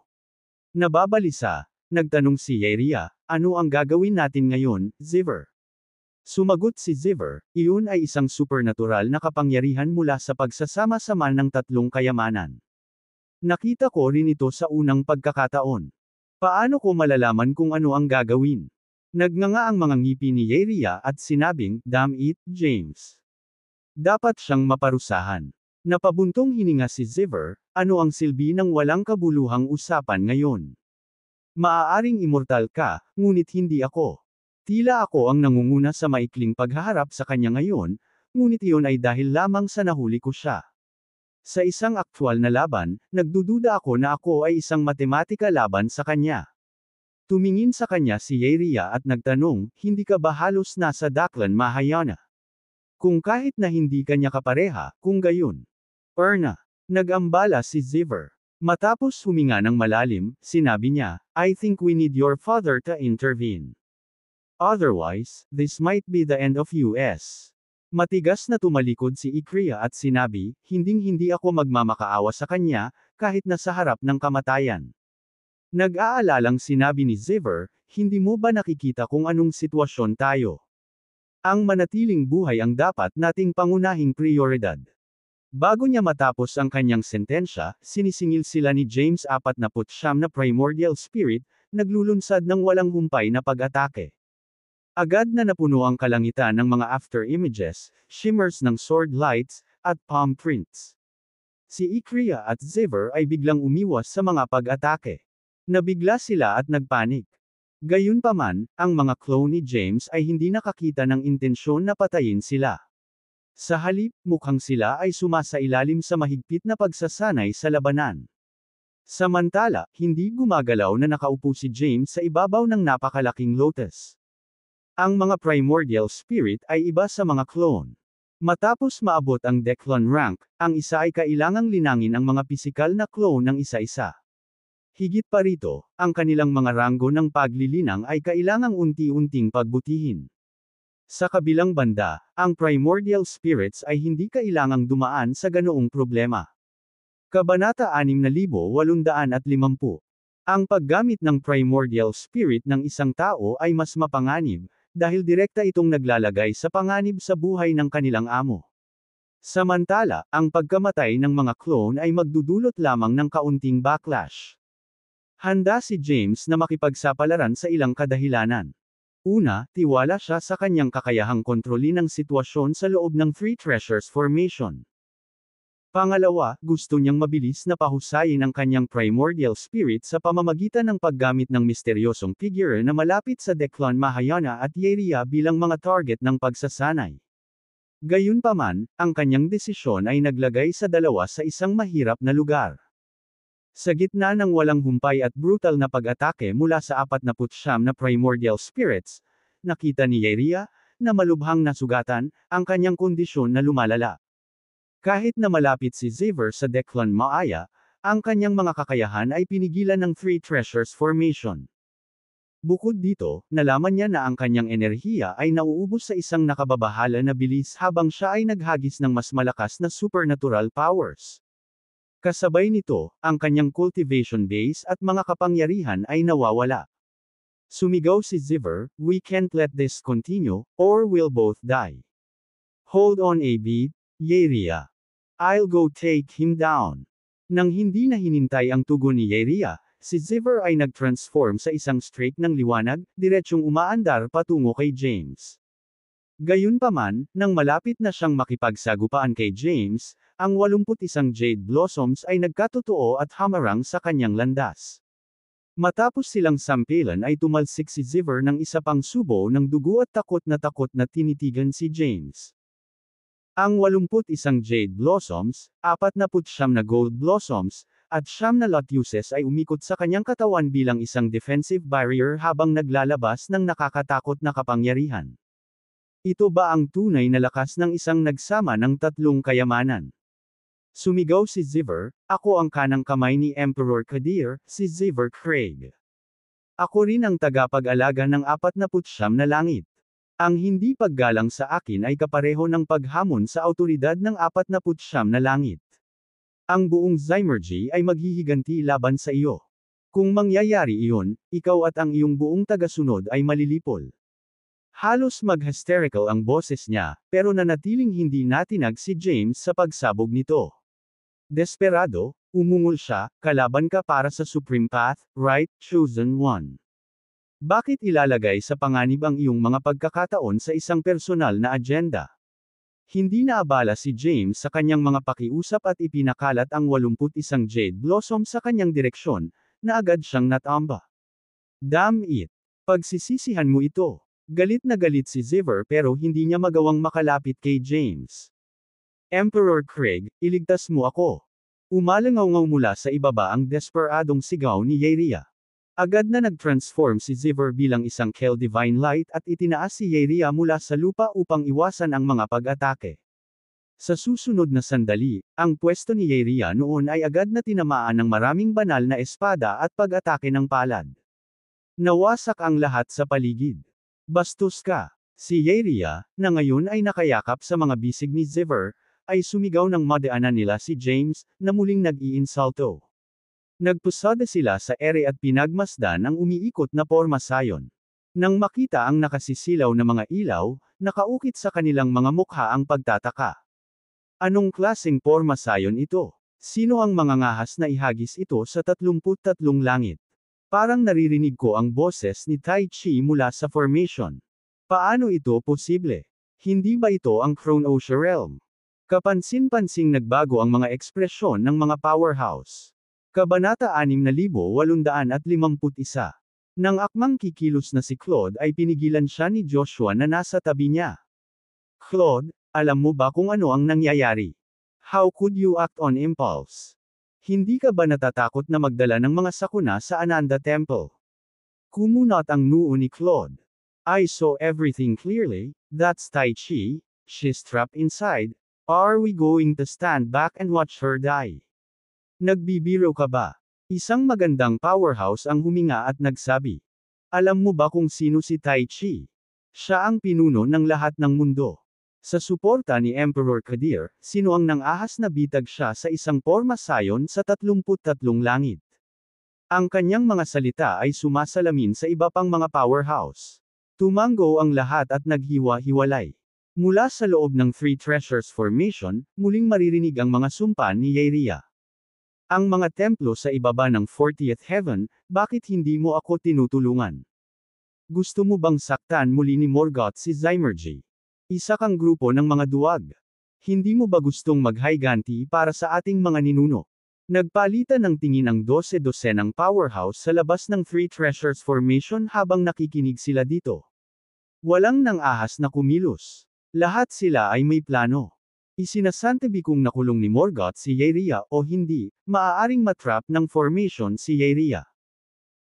Nababalisa, nagtanong si Yeria, "Ano ang gagawin natin ngayon, Ziver?" Sumagot si Ziver, "Iyon ay isang supernatural na kapangyarihan mula sa pagsasama-sama ng 3 kayamanan. Nakita ko rin ito sa unang pagkakataon. Paano ko malalaman kung ano ang gagawin?" Nagnganga ang mga ngipi ni Yeria at sinabing, "Damn it, James. Dapat siyang maparusahan." Napabuntong hininga si Ziver, "Ano ang silbi ng walang kabuluhang usapan ngayon? Maaaring immortal ka, ngunit hindi ako. Tila ako ang nangunguna sa maikling paghaharap sa kanya ngayon, ngunit iyon ay dahil lamang sa nahuli ko siya. Sa isang aktwal na laban, nagdududa ako na ako ay isang matematika laban sa kanya." Tumingin sa kanya si Yeria at nagtanong, "Hindi ka ba halos nasa Daklan Mahayana? Kung kahit na hindi kanya kapareha, kung gayon. Erna." Nag-ambala si Ziver. Matapos huminga ng malalim, sinabi niya, I think we need your father to intervene. Otherwise, this might be the end of US. Matigas na tumalikod si Ikria at sinabi, hinding-hindi ako magmamakaawa sa kanya, kahit na sa harap ng kamatayan. Nag-aalalang sinabi ni Ziver, hindi mo ba nakikita kung anong sitwasyon tayo? Ang manatiling buhay ang dapat nating pangunahing prioridad. Bago niya matapos ang kanyang sentensya, sinisingil sila ni James 49 na primordial spirit, naglulunsad ng walang humpay na pag-atake. Agad na napuno ang kalangitan ng mga after images, shimmers ng sword lights, at palm prints. Si Ikria at Ziver ay biglang umiwas sa mga pag-atake. Nabigla sila at nagpanik. Gayunpaman, ang mga clone ni James ay hindi nakakita ng intensyon na patayin sila. Sa halip, mukhang sila ay sumasailalim sa mahigpit na pagsasanay sa labanan. Samantala, hindi gumagalaw na nakaupo si James sa ibabaw ng napakalaking lotus. Ang mga primordial spirit ay iba sa mga clone. Matapos maabot ang Declon rank, ang isa ay kailangang linangin ang mga pisikal na clone ng isa-isa. Higit pa rito, ang kanilang mga ranggo ng paglilinang ay kailangang unti-unting pagbutihin. Sa kabilang banda, ang primordial spirits ay hindi kailangang dumaan sa ganoong problema. Kabanata 6850. Ang paggamit ng primordial spirit ng isang tao ay mas mapanganib, dahil direkta itong naglalagay sa panganib sa buhay ng kanilang amo. Samantala, ang pagkamatay ng mga clone ay magdudulot lamang ng kaunting backlash. Handa si James na makipagsapalaran sa ilang kadahilanan. Una, tiwala siya sa kanyang kakayahang kontrolin ang sitwasyon sa loob ng Three Treasures Formation. Pangalawa, gusto niyang mabilis na pahusayin ang kanyang primordial spirit sa pamamagitan ng paggamit ng misteryosong figure na malapit sa Declon Mahayana at Yeria bilang mga target ng pagsasanay. Gayunpaman, ang kanyang desisyon ay naglagay sa dalawa sa isang mahirap na lugar. Sa gitna ng walang humpay at brutal na pag-atake mula sa 49 na primordial spirits, nakita ni Yeria, na malubhang nasugatan, ang kanyang kondisyon na lumalala. Kahit na malapit si Ziver sa Declon Maaya, ang kanyang mga kakayahan ay pinigilan ng Three Treasures Formation. Bukod dito, nalaman niya na ang kanyang enerhiya ay nauubos sa isang nakababahala na bilis habang siya ay naghagis ng mas malakas na supernatural powers. Kasabay nito, ang kanyang cultivation base at mga kapangyarihan ay nawawala. Sumigaw si Ziver, "We can't let this continue, or we'll both die. Hold on a beat, Yeria. I'll go take him down." Nang hindi na hinintay ang tugon ni Yeria, si Ziver ay nag-transform sa isang streak ng liwanag, diretsyong umaandar patungo kay James. Gayunpaman, nang malapit na siyang makipagsagupaan kay James, ang 81 Jade Blossoms ay nagkatotoo at hamarang sa kanyang landas. Matapos silang sampilan ay tumalsik si Ziver ng isa pang subo ng dugo at takot na tinitigan si James. Ang 81 Jade Blossoms, 49 na Gold Blossoms, at 9 na Lotuses ay umikot sa kanyang katawan bilang isang defensive barrier habang naglalabas ng nakakatakot na kapangyarihan. Ito ba ang tunay na lakas ng isang nagsama ng tatlong kayamanan? Sumigaw si Ziver, "Ako ang kanang kamay ni Emperor Kadir, si Ziver Craig. Ako rin ang tagapag-alaga ng 49 na langit. Ang hindi paggalang sa akin ay kapareho ng paghamon sa awtoridad ng 49 na langit. Ang buong Zymergy ay maghihiganti laban sa iyo. Kung mangyayari iyon, ikaw at ang iyong buong tagasunod ay malilipol." Halos mag-hysterical ang boses niya, pero nanatiling hindi natinag si James sa pagsabog nito. Desperado, umungol siya, "Kalaban ka para sa Supreme Path, right, Chosen One? Bakit ilalagay sa panganib ang iyong mga pagkakataon sa isang personal na agenda?" Hindi naabala si James sa kanyang mga pakiusap at ipinakalat ang 81 Jade Blossom sa kanyang direksyon, na agad siyang natamba. "Damn it! Pagsisisihan mo ito." Galit na galit si Ziver pero hindi niya magawang makalapit kay James. "Emperor Craig, iligtas mo ako." Umalangaw-ngaw mula sa ibaba ang desperadong sigaw ni Yeria. Agad na nag-transform si Ziver bilang isang Kel Divine Light at itinaas si Yeria mula sa lupa upang iwasan ang mga pag-atake. Sa susunod na sandali, ang pwesto ni Yeria noon ay agad na tinamaan ng maraming banal na espada at pag-atake ng palad. Nawasak ang lahat sa paligid. Bastos ka! Si Yeria, na ngayon ay nakayakap sa mga bisig ni Ziver, ay sumigaw ng madaanan nila si James, na muling nag-iinsalto. Nagpusada sila sa ere at pinagmasdan ang umiikot na pormasayon. Nang makita ang nakasisilaw na mga ilaw, nakaukit sa kanilang mga mukha ang pagtataka. Anong klaseng pormasayon ito? Sino ang mangangahas na ihagis ito sa 33 langit? Parang naririnig ko ang boses ni Tai Chi mula sa formation. Paano ito posible? Hindi ba ito ang Chronotia Realm? Kapansin-pansing nagbago ang mga ekspresyon ng mga powerhouse. Kabanata 6851. Nang akmang kikilos na si Claude ay pinigilan siya ni Joshua na nasa tabi niya. Claude, alam mo ba kung ano ang nangyayari? How could you act on impulse? Hindi ka ba natatakot na magdala ng mga sakuna sa Ananda Temple? Kumunot ang noo ni Claude. I saw everything clearly, that's Tai Chi, she's trapped inside, are we going to stand back and watch her die? Nagbibiro ka ba? Isang magandang powerhouse ang huminga at nagsabi. Alam mo ba kung sino si Tai Chi? Siya ang pinuno ng lahat ng mundo. Sa suporta ni Emperor Kadir, sino ang nang-ahas na bitag siya sa isang pormasayon sa 33 langit. Ang kanyang mga salita ay sumasalamin sa iba pang mga powerhouse. Tumango ang lahat at naghiwa-hiwalay. Mula sa loob ng Three Treasures Formation, muling maririnig ang mga sumpa ni Yeria. Ang mga templo sa ibaba ng 40th Heaven, bakit hindi mo ako tinutulungan? Gusto mo bang saktan muli ni Morgoth si Zymergy? Isa kang grupo ng mga duwag. Hindi mo ba gustong maghiganti para sa ating mga ninuno? Nagpalitan ng tingin ang 12-dosenang powerhouse sa labas ng Three Treasures Formation habang nakikinig sila dito. Walang nang-ahas na kumilos. Lahat sila ay may plano. Isinasantabi kung nakulong ni Morgoth si Yeria o hindi, maaaring matrap ng formation si Yeria.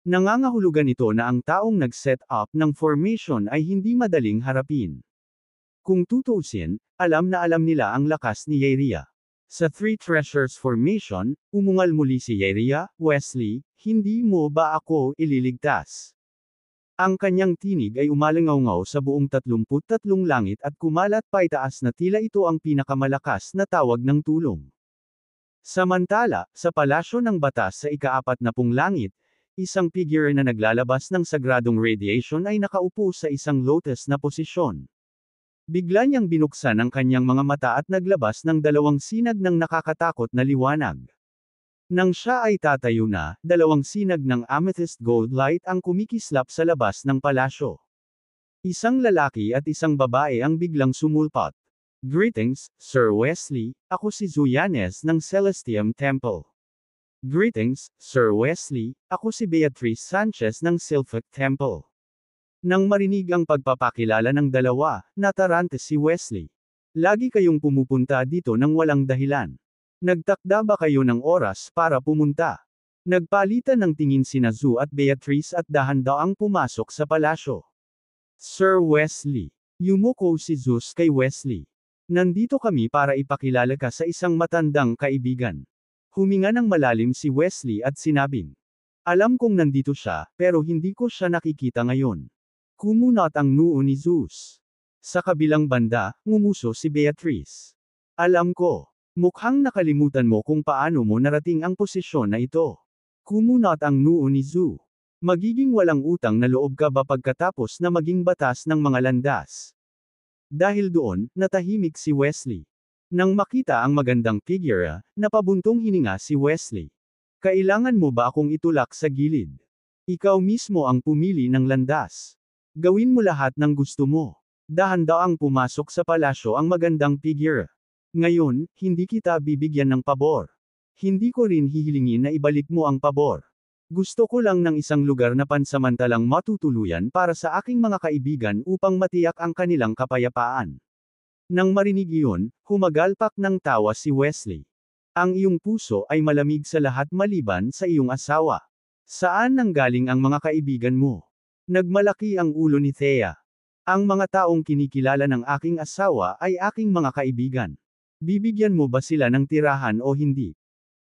Nangangahulugan ito na ang taong nag-set up ng formation ay hindi madaling harapin. Kung tutuusin, alam na alam nila ang lakas ni Yeria. Sa Three Treasures Formation, umungal muli si Yeria, Wesley, hindi mo ba ako ililigtas? Ang kanyang tinig ay umalangaw-ngaw sa buong 33 langit at kumalat paitaas na tila ito ang pinakamalakas na tawag ng tulong. Samantala, sa palasyo ng batas sa ika-40 langit, isang figure na naglalabas ng sagradong radiation ay nakaupo sa isang lotus na posisyon. Bigla niyang binuksan ang kanyang mga mata at naglabas ng dalawang sinag ng nakakatakot na liwanag. Nang siya ay tatayo na, dalawang sinag ng amethyst gold light ang kumikislap sa labas ng palasyo. Isang lalaki at isang babae ang biglang sumulpot. Greetings, Sir Wesley, ako si Zuyanes ng Celestium Temple. Greetings, Sir Wesley, ako si Beatrice Sanchez ng Sylphic Temple. Nang marinig ang pagpapakilala ng dalawa, natarante si Wesley. Lagi kayong pumupunta dito nang walang dahilan. Nagtakda ba kayo ng oras para pumunta? Nagpalitan ng tingin sina Zu at Beatrice at dahan-daang pumasok sa palasyo. Sir Wesley. Yumuko si Zeus kay Wesley. Nandito kami para ipakilala ka sa isang matandang kaibigan. Huminga ng malalim si Wesley at sinabing. Alam kong nandito siya, pero hindi ko siya nakikita ngayon. Kumunot ang noo ni Zeus. Sa kabilang banda, ngumuso si Beatrice. Alam ko. Mukhang nakalimutan mo kung paano mo narating ang posisyon na ito. Kumunot ang noo ni Zu. Magiging walang utang na loob ka ba pagkatapos na maging batas ng mga landas? Dahil doon, natahimik si Wesley. Nang makita ang magandang figure, napabuntong hininga si Wesley. Kailangan mo ba akong itulak sa gilid? Ikaw mismo ang pumili ng landas. Gawin mo lahat ng gusto mo. Dahan-daang pumasok sa palasyo ang magandang figure. Ngayon, hindi kita bibigyan ng pabor. Hindi ko rin hihilingin na ibalik mo ang pabor. Gusto ko lang ng isang lugar na pansamantalang matutuluyan para sa aking mga kaibigan upang matiyak ang kanilang kapayapaan. Nang marinig iyon, humagalpak ng tawa si Wesley. Ang iyong puso ay malamig sa lahat maliban sa iyong asawa. Saan nanggaling ang mga kaibigan mo? Nagmalaki ang ulo ni Thea. Ang mga taong kinikilala ng aking asawa ay aking mga kaibigan. Bibigyan mo ba sila ng tirahan o hindi?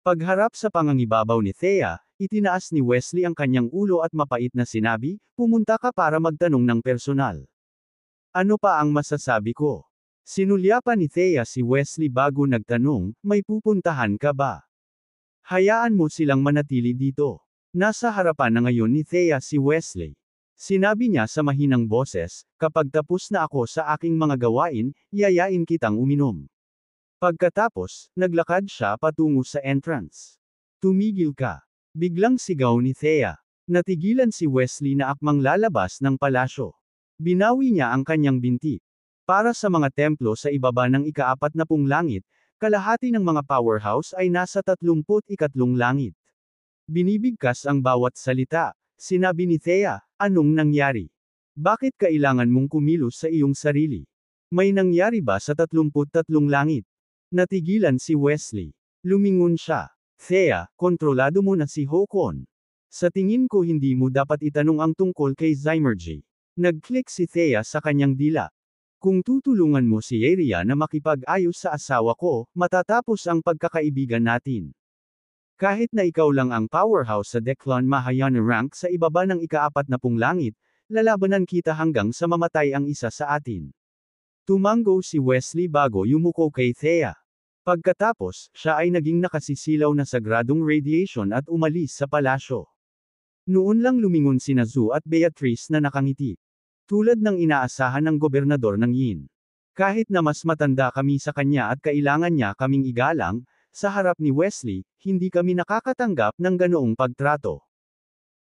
Pagharap sa pangangibabaw ni Thea, itinaas ni Wesley ang kanyang ulo at mapait na sinabi, pumunta ka para magtanong ng personal. Ano pa ang masasabi ko? Sinulyapan ni Thea si Wesley bago nagtanong, may pupuntahan ka ba? Hayaan mo silang manatili dito. Nasa harapan na ngayon ni Thea si Wesley. Sinabi niya sa mahinang boses, kapag tapos na ako sa aking mga gawain, yayain kitang uminom. Pagkatapos, naglakad siya patungo sa entrance. Tumigil ka. Biglang sigaw ni Thea. Natigilan si Wesley na akmang lalabas ng palasyo. Binawi niya ang kanyang binti. Para sa mga templo sa ibaba ng ika-40 langit, kalahati ng mga powerhouse ay nasa 33 langit. Binibigkas ang bawat salita. Sinabi ni Thea, anong nangyari? Bakit kailangan mong kumilos sa iyong sarili? May nangyari ba sa 33 langit? Natigilan si Wesley. Lumingon siya. Thea, kontrolado mo na si Hokon. Sa tingin ko hindi mo dapat itanong ang tungkol kay Zymergy. Nag-click si Thea sa kanyang dila. Kung tutulungan mo si Yeria na makipag-ayos sa asawa ko, matatapos ang pagkakaibigan natin. Kahit na ikaw lang ang powerhouse sa Declan Mahayana rank sa ibaba ng ika-40 langit, lalabanan kita hanggang sa mamatay ang isa sa atin. Tumango si Wesley bago yumuko kay Thea. Pagkatapos, siya ay naging nakasisilaw na sagradong radiation at umalis sa palasyo. Noon lang lumingon sina Zhu at Beatrice na nakangiti. Tulad ng inaasahan ng gobernador ng Yin. Kahit na mas matanda kami sa kanya at kailangan niya kaming igalang, sa harap ni Wesley, hindi kami nakakatanggap ng ganoong pagtrato.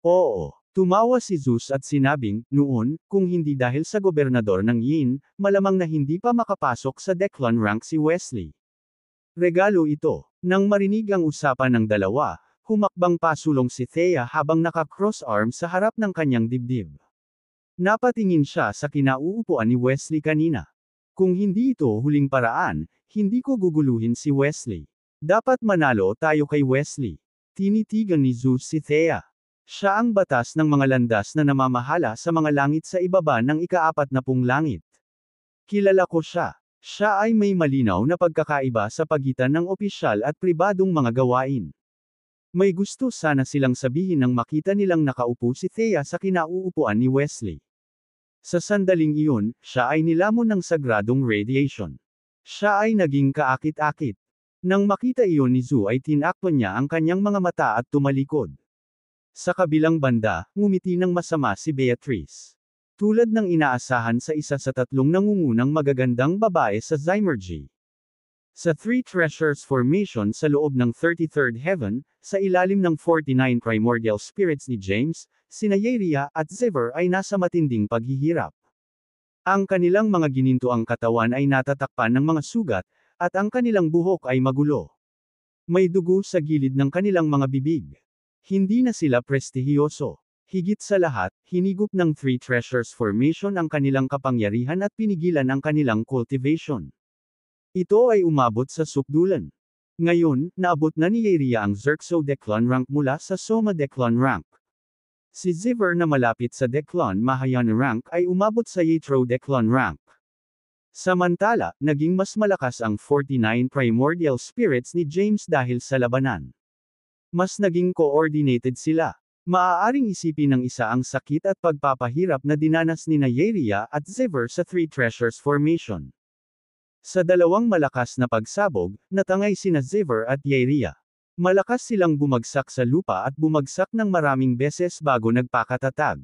Oo. Tumawa si Zeus at sinabing, noon, kung hindi dahil sa gobernador ng Yin, malamang na hindi pa makapasok sa Declan rank si Wesley. Regalo ito. Nang marinig ang usapan ng dalawa, humakbang pasulong si Thea habang naka-cross arms sa harap ng kanyang dibdib. Napatingin siya sa kinauupuan ni Wesley kanina. Kung hindi ito huling paraan, hindi ko guguluhin si Wesley. Dapat manalo tayo kay Wesley. Tinitigan ni Zeus si Thea. Siya ang batas ng mga landas na namamahala sa mga langit sa ibaba ng ika-40 langit. Kilala ko siya. Siya ay may malinaw na pagkakaiba sa pagitan ng opisyal at pribadong mga gawain. May gusto sana silang sabihin nang makita nilang nakaupo si Thea sa kinauupuan ni Wesley. Sa sandaling iyon, siya ay nilamon ng sagradong radiation. Siya ay naging kaakit-akit. Nang makita iyon ni Zhu ay tinakpan niya ang kanyang mga mata at tumalikod. Sa kabilang banda, ngumiti ng masama si Beatrice. Tulad ng inaasahan sa isa sa 3 nangungunang magagandang babae sa Zymergy. Sa 3 Treasures Formation sa loob ng 33rd Heaven, sa ilalim ng 49 Primordial Spirits ni James, sina Yeria at Ziver ay nasa matinding paghihirap. Ang kanilang mga ginintoang katawan ay natatakpan ng mga sugat, at ang kanilang buhok ay magulo. May dugo sa gilid ng kanilang mga bibig. Hindi na sila prestihiyoso. Higit sa lahat, hinigop ng 3 Treasures Formation ang kanilang kapangyarihan at pinigilan ang kanilang cultivation. Ito ay umabot sa sukdulan. Ngayon, naabot na ni Yeria ang Xerxo Declan rank mula sa Soma Declan rank. Si Ziver na malapit sa Declan Mahayana rank ay umabot sa Yetro Declan rank. Samantala, naging mas malakas ang 49 Primordial Spirits ni James dahil sa labanan. Mas naging coordinated sila. Maaaring isipin ng isa ang sakit at pagpapahirap na dinanas ni Yeria at Ziver sa 3 Treasures Formation. Sa dalawang malakas na pagsabog, natangay sina Ziver at Yeria. Malakas silang bumagsak sa lupa at bumagsak ng maraming beses bago nagpakatatag.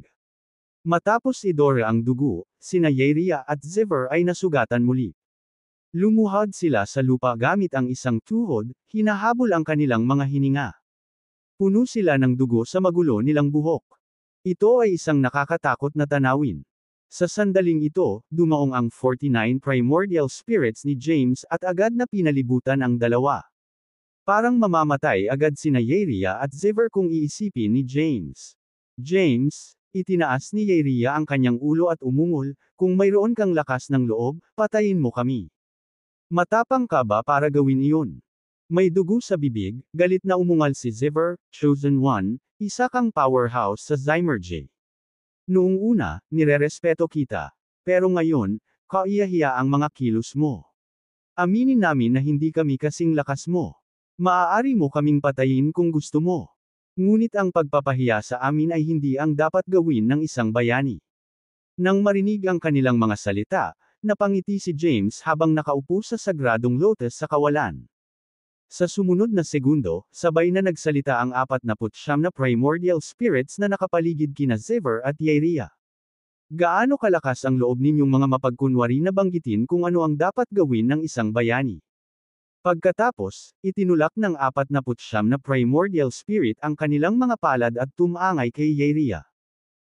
Matapos idora ang dugo, sina Yeria at Ziver ay nasugatan muli. Lumuhod sila sa lupa gamit ang isang tuhod, hinahabol ang kanilang mga hininga. Puno sila ng dugo sa magulo nilang buhok. Ito ay isang nakakatakot na tanawin. Sa sandaling ito, dumaong ang 49 Primordial Spirits ni James at agad na pinalibutan ang dalawa. Parang mamamatay agad sina Yeria at Ziver kung iisipin ni James. James, itinaas ni Yeria ang kanyang ulo at umungol, kung mayroon kang lakas ng loob, patayin mo kami. Matapang ka ba para gawin iyon? May dugo sa bibig, galit na umungal si Ziver, Chosen One, isa kang powerhouse sa Zymergy. Noong una, nirerespeto kita. Pero ngayon, kaiyahiya ang mga kilos mo. Aminin namin na hindi kami kasing lakas mo. Maaari mo kaming patayin kung gusto mo. Ngunit ang pagpapahiya sa amin ay hindi ang dapat gawin ng isang bayani. Nang marinig ang kanilang mga salita, napangiti si James habang nakaupo sa sagradong lotus sa kawalan. Sa sumunod na segundo, sabay na nagsalita ang 49 na primordial spirits na nakapaligid kina Xavier at Yaeria. Gaano kalakas ang loob ninyong mga mapagkunwari na banggitin kung ano ang dapat gawin ng isang bayani? Pagkatapos, itinulak ng 49 na primordial spirit ang kanilang mga palad at tumangay kay Yaeria.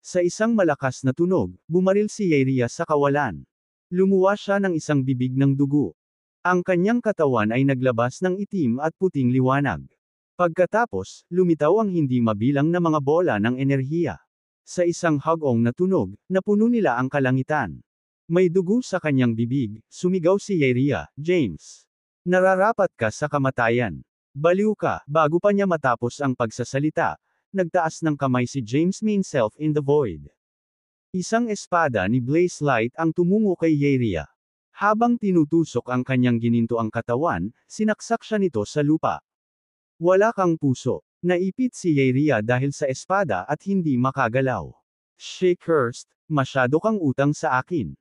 Sa isang malakas na tunog, bumaril si Yaeria sa kawalan. Lumuwa siya ng isang bibig ng dugo. Ang kanyang katawan ay naglabas ng itim at puting liwanag. Pagkatapos, lumitaw ang hindi mabilang na mga bola ng enerhiya. Sa isang hagong na tunog, napuno nila ang kalangitan. May dugo sa kanyang bibig, sumigaw si Yaeria, James. Nararapat ka sa kamatayan. Baliw ka, bago pa niya matapos ang pagsasalita, nagtaas ng kamay si James himself in the void. Isang espada ni Blaze Light ang tumungo kay Yaeria. Habang tinutusok ang kanyang gininto ang katawan, sinaksak siya nito sa lupa. Wala kang puso. Naipit si Yaeria dahil sa espada at hindi makagalaw. She cursed, masyado kang utang sa akin.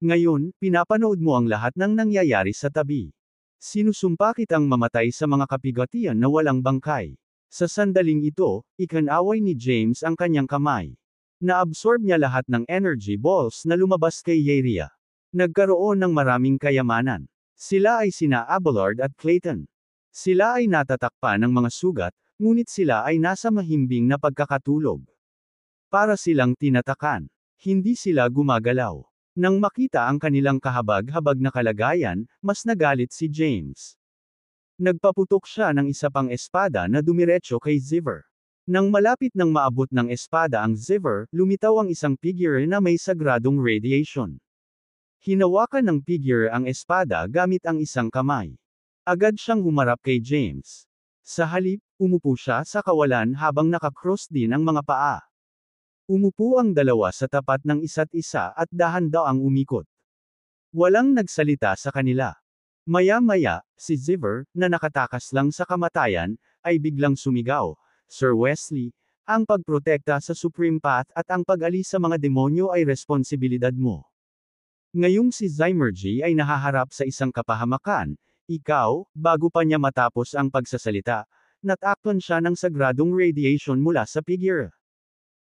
Ngayon, pinapanood mo ang lahat ng nangyayari sa tabi. Sinusumpa kitang mamatay sa mga kapigatian na walang bangkay. Sa sandaling ito, ikinaway ni James ang kanyang kamay. Naabsorb niya lahat ng energy balls na lumabas kay Yaeria. Nagkaroon ng maraming kayamanan. Sila ay sina Abelard at Clayton. Sila ay natatakpan ng mga sugat, ngunit sila ay nasa mahimbing na pagkakatulog. Para silang tinatakan. Hindi sila gumagalaw. Nang makita ang kanilang kahabag-habag na kalagayan, mas nagalit si James. Nagpaputok siya ng isa pang espada na dumiretso kay Xavier. Nang malapit nang maabot ng espada ang Xavier, lumitaw ang isang figure na may sagradong radiation. Hinawakan ng figure ang espada gamit ang isang kamay. Agad siyang humarap kay James. Sa halip, umupo siya sa kawalan habang nakakross din ang mga paa. Umupo ang dalawa sa tapat ng isa't isa at dahan-daang umikot. Walang nagsalita sa kanila. Maya-maya, si Xavier, na nakatakas lang sa kamatayan, ay biglang sumigaw, Sir Wesley, ang pagprotekta sa Supreme Path at ang pag-alis sa mga demonyo ay responsibilidad mo. Ngayong si Zymergy ay nahaharap sa isang kapahamakan, ikaw, bago pa niya matapos ang pagsasalita, natakpan siya ng sagradong radiation mula sa figure.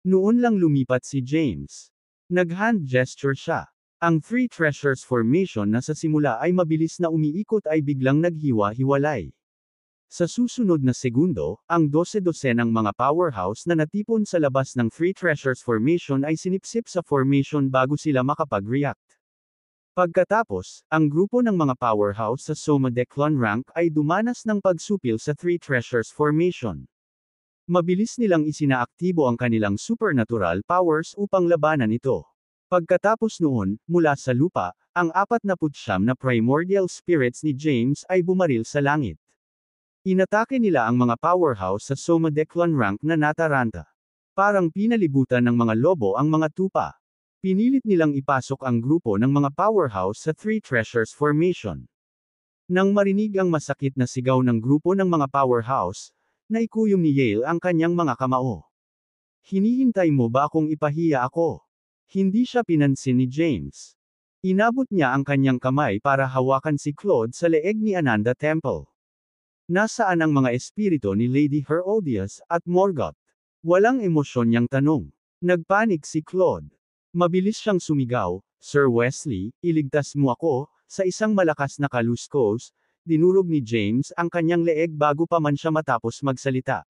Noon lang lumipat si James. Nag-hand gesture siya. Ang Three Treasures Formation na sa simula ay mabilis na umiikot ay biglang naghiwa-hiwalay. Sa susunod na segundo, ang 12 ng mga powerhouse na natipon sa labas ng Three Treasures Formation ay sinipsip sa formation bago sila makapag-react. Pagkatapos, ang grupo ng mga powerhouse sa Soma Declon rank ay dumanas ng pagsupil sa Three Treasures Formation. Mabilis nilang isinaaktibo ang kanilang supernatural powers upang labanan ito. Pagkatapos noon, mula sa lupa, ang 49 na primordial spirits ni James ay bumaril sa langit. Inatake nila ang mga powerhouse sa Soma Declon rank na nataranta. Parang pinalibutan ng mga lobo ang mga tupa. Pinilit nilang ipasok ang grupo ng mga powerhouse sa Three Treasures Formation. Nang marinig ang masakit na sigaw ng grupo ng mga powerhouse, naikuyom ni Yale ang kanyang mga kamao. Hinihintay mo ba akong ipahiya ako? Hindi siya pinansin ni James. Inabot niya ang kanyang kamay para hawakan si Claude sa leeg ni Ananda Temple. Nasaan ang mga espiritu ni Lady Herodias at Morgoth? Walang emosyon niyang tanong. Nagpanik si Claude. Mabilis siyang sumigaw, Sir Wesley, iligtas mo ako, sa isang malakas na kaluskos, dinurog ni James ang kanyang leeg bago pa man siya matapos magsalita.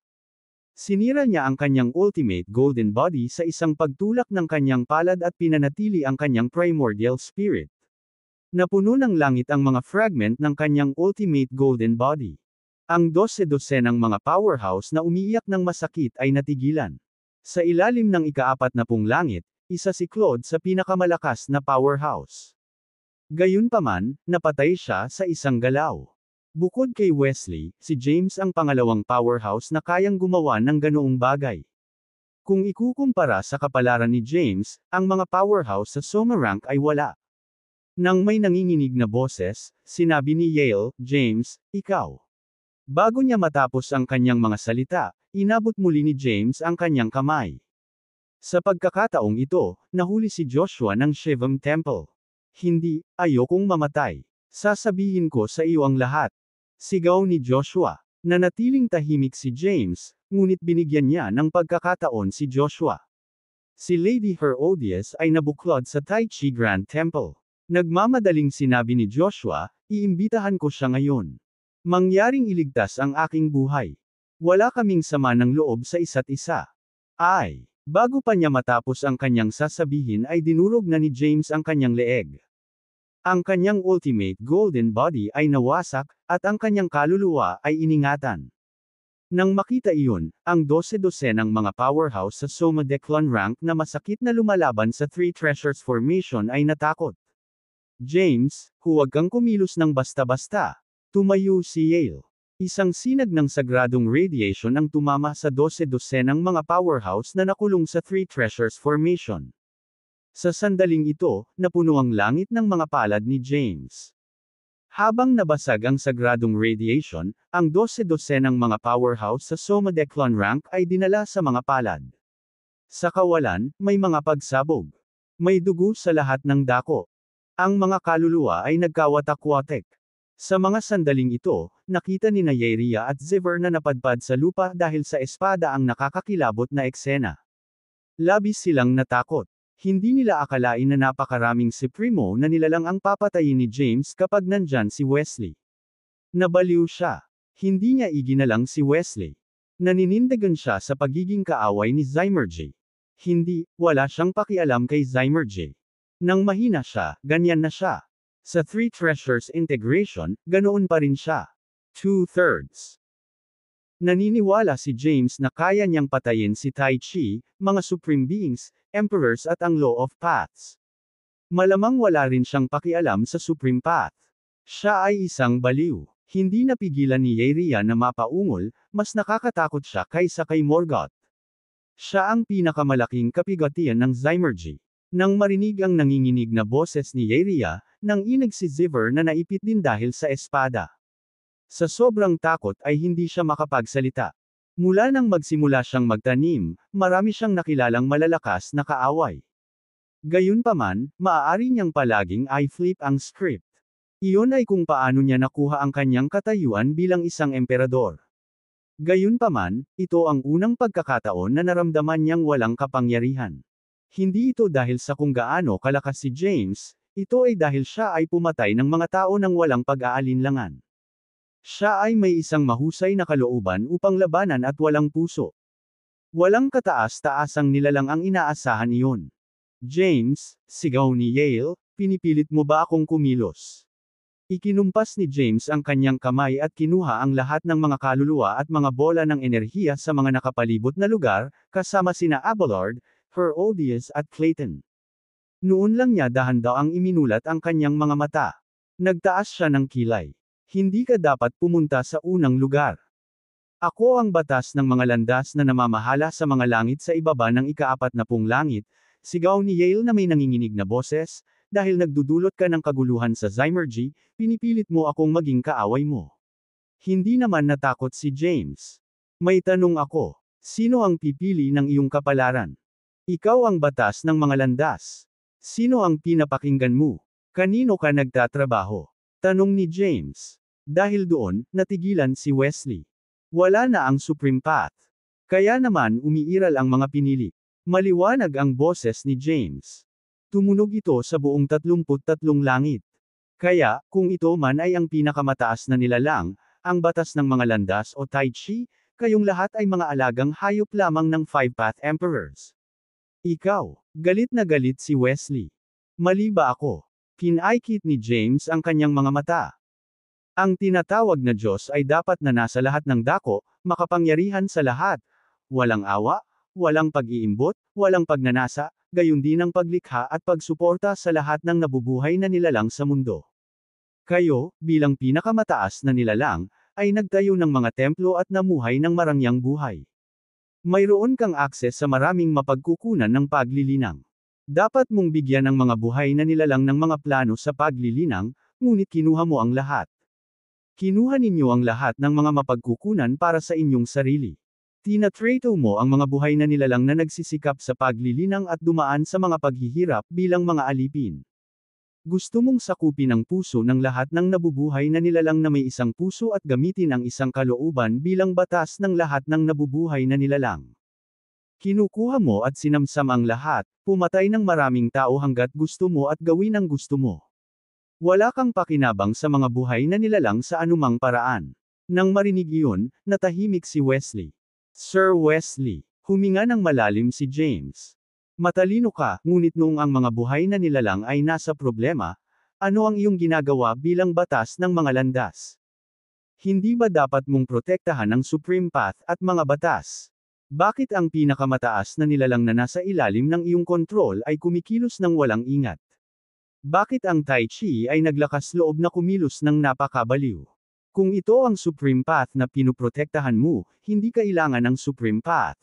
Sinira niya ang kanyang ultimate golden body sa isang pagtulak ng kanyang palad at pinanatili ang kanyang primordial spirit. Napuno ng langit ang mga fragment ng kanyang ultimate golden body. Ang 12 ng mga powerhouse na umiiyak ng masakit ay natigilan. Sa ilalim ng ika-40 langit, isa si Claude sa pinakamalakas na powerhouse. Gayunpaman, napatay siya sa isang galaw. Bukod kay Wesley, si James ang pangalawang powerhouse na kayang gumawa ng ganoong bagay. Kung ikukumpara sa kapalaran ni James, ang mga powerhouse sa Soma rank ay wala. Nang may nanginginig na boses, sinabi ni Yale, James, ikaw. Bago niya matapos ang kanyang mga salita, inabot muli ni James ang kanyang kamay. Sa pagkakataong ito, nahuli si Joshua ng Shivam Temple. Hindi, ayokong mamatay. Sasabihin ko sa iyo ang lahat. Sigaw ni Joshua. Nanatiling tahimik si James, ngunit binigyan niya ng pagkakataon si Joshua. Si Lady Herodias ay nabuklod sa Tai Chi Grand Temple. Nagmamadaling sinabi ni Joshua, iimbitahan ko siya ngayon. Mangyaring iligtas ang aking buhay. Wala kaming sama ng loob sa isa't isa. Ay, bago pa niya matapos ang kanyang sasabihin ay dinurog na ni James ang kanyang leeg. Ang kanyang ultimate golden body ay nawasak, at ang kanyang kaluluwa ay iningatan. Nang makita iyon, ang 12 ng mga powerhouse sa Soma Declon rank na masakit na lumalaban sa Three Treasures Formation ay natakot. James, huwag kang kumilos ng basta-basta. Tumayo si Yale. Isang sinag ng sagradong radiation ang tumama sa 12 ng mga powerhouse na nakulong sa Three Treasures Formation. Sa sandaling ito, napuno ang langit ng mga palad ni James. Habang nabasag ang sagradong radiation, ang 12 ng mga powerhouse sa Soma Declon rank ay dinala sa mga palad. Sa kawalan, may mga pagsabog. May dugo sa lahat ng dako. Ang mga kaluluwa ay nagkawatak-watek. Sa mga sandaling ito, nakita ni Nayeria at Ziver na napadpad sa lupa dahil sa espada ang nakakakilabot na eksena. Labis silang natakot. Hindi nila akalain na napakaraming Supremo na nilalang ang papatayin ni James kapag nandyan si Wesley. Nabaliw siya. Hindi niya iginalang si Wesley. Naninindigan siya sa pagiging kaaway ni Zymergy. Hindi, wala siyang pakialam kay Zymergy. Nang mahina siya, ganyan na siya. Sa Three Treasures Integration, ganoon pa rin siya. 2/3. Naniniwala si James na kaya niyang patayin si Tai Chi, mga Supreme Beings, Emperors at ang Law of Paths. Malamang wala rin siyang pakialam sa Supreme Path. Siya ay isang baliw. Hindi napigilan ni Yeria na mapaungol, mas nakakatakot siya kaysa kay Morgoth. Siya ang pinakamalaking kapigatian ng Zymergy. Nang marinig ang nanginginig na boses ni Yeria, nang inig si Ziver na naipit din dahil sa espada. Sa sobrang takot ay hindi siya makapagsalita. Mula nang magsimula siyang magtanim, marami siyang nakilalang malalakas na kaaway. Gayunpaman, maaari niyang palaging i-flip ang script. Iyon ay kung paano niya nakuha ang kanyang katayuan bilang isang emperador. Gayunpaman, ito ang unang pagkakataon na naramdaman niyang walang kapangyarihan. Hindi ito dahil sa kung gaano kalakas si James, ito ay dahil siya ay pumatay ng mga tao ng walang pag-aalinlangan. Siya ay may isang mahusay na kalooban upang labanan at walang puso. Walang kataas-taasang nilalang ang inaasahan iyon. James, sigaw ni Yale, pinipilit mo ba akong kumilos? Ikinumpas ni James ang kanyang kamay at kinuha ang lahat ng mga kaluluwa at mga bola ng enerhiya sa mga nakapalibot na lugar, kasama sina Abelard, Herodias at Clayton. Noon lang niya dahan-daang iminulat ang kanyang mga mata. Nagtaas siya ng kilay. Hindi ka dapat pumunta sa unang lugar. Ako ang batas ng mga landas na namamahala sa mga langit sa ibaba ng ika-40 langit, sigaw ni Yale na may nanginginig na boses, dahil nagdudulot ka ng kaguluhan sa Zymergy, pinipilit mo akong maging kaaway mo. Hindi naman natakot si James. May tanong ako. Sino ang pipili ng iyong kapalaran? Ikaw ang batas ng mga landas. Sino ang pinapakinggan mo? Kanino ka nagtatrabaho? Tanong ni James. Dahil doon, natigilan si Wesley. Wala na ang Supreme Path. Kaya naman umiiral ang mga pinili. Maliwanag ang boses ni James. Tumunog ito sa buong 33 langit. Kaya, kung ito man ay ang pinakamataas na nilalang, ang batas ng mga landas o Tai Chi, kayong lahat ay mga alagang hayop lamang ng Five Path Emperors. Ikaw, galit na galit si Wesley. Mali ba ako? Pinaikit ni James ang kanyang mga mata. Ang tinatawag na Diyos ay dapat na nasa lahat ng dako, makapangyarihan sa lahat. Walang awa, walang pag-iimbot, walang pagnanasa, gayon din ang paglikha at pagsuporta sa lahat ng nabubuhay na nilalang sa mundo. Kayo, bilang pinakamataas na nilalang, ay nagtayo ng mga templo at namuhay ng marangyang buhay. Mayroon kang akses sa maraming mapagkukunan ng paglilinang. Dapat mong bigyan ng mga buhay na nilalang ng mga plano sa paglilinang, ngunit kinuha mo ang lahat. Kinuha ninyo ang lahat ng mga mapagkukunan para sa inyong sarili. Tinatrato mo ang mga buhay na nilalang na nagsisikap sa paglilinang at dumaan sa mga paghihirap bilang mga alipin. Gusto mong sakupin ang puso ng lahat ng nabubuhay na nilalang na may isang puso at gamitin ang isang kalooban bilang batas ng lahat ng nabubuhay na nilalang. Kinukuha mo at sinamsam ang lahat, pumatay ng maraming tao hanggat gusto mo at gawin ang gusto mo. Wala kang pakinabang sa mga buhay na nilalang sa anumang paraan. Nang marinig iyon, natahimik si Wesley. Sir Wesley, huminga ng malalim si James. Matalino ka, ngunit noong ang mga buhay na nilalang ay nasa problema, ano ang iyong ginagawa bilang batas ng mga landas? Hindi ba dapat mong protektahan ang Supreme Path at mga batas? Bakit ang pinakamataas na nilalang na nasa ilalim ng iyong kontrol ay kumikilos ng walang ingat? Bakit ang Tai Chi ay naglakas loob na kumilos ng napakabaliw? Kung ito ang Supreme Path na pinuprotektahan mo, hindi kailangan ng Supreme Path.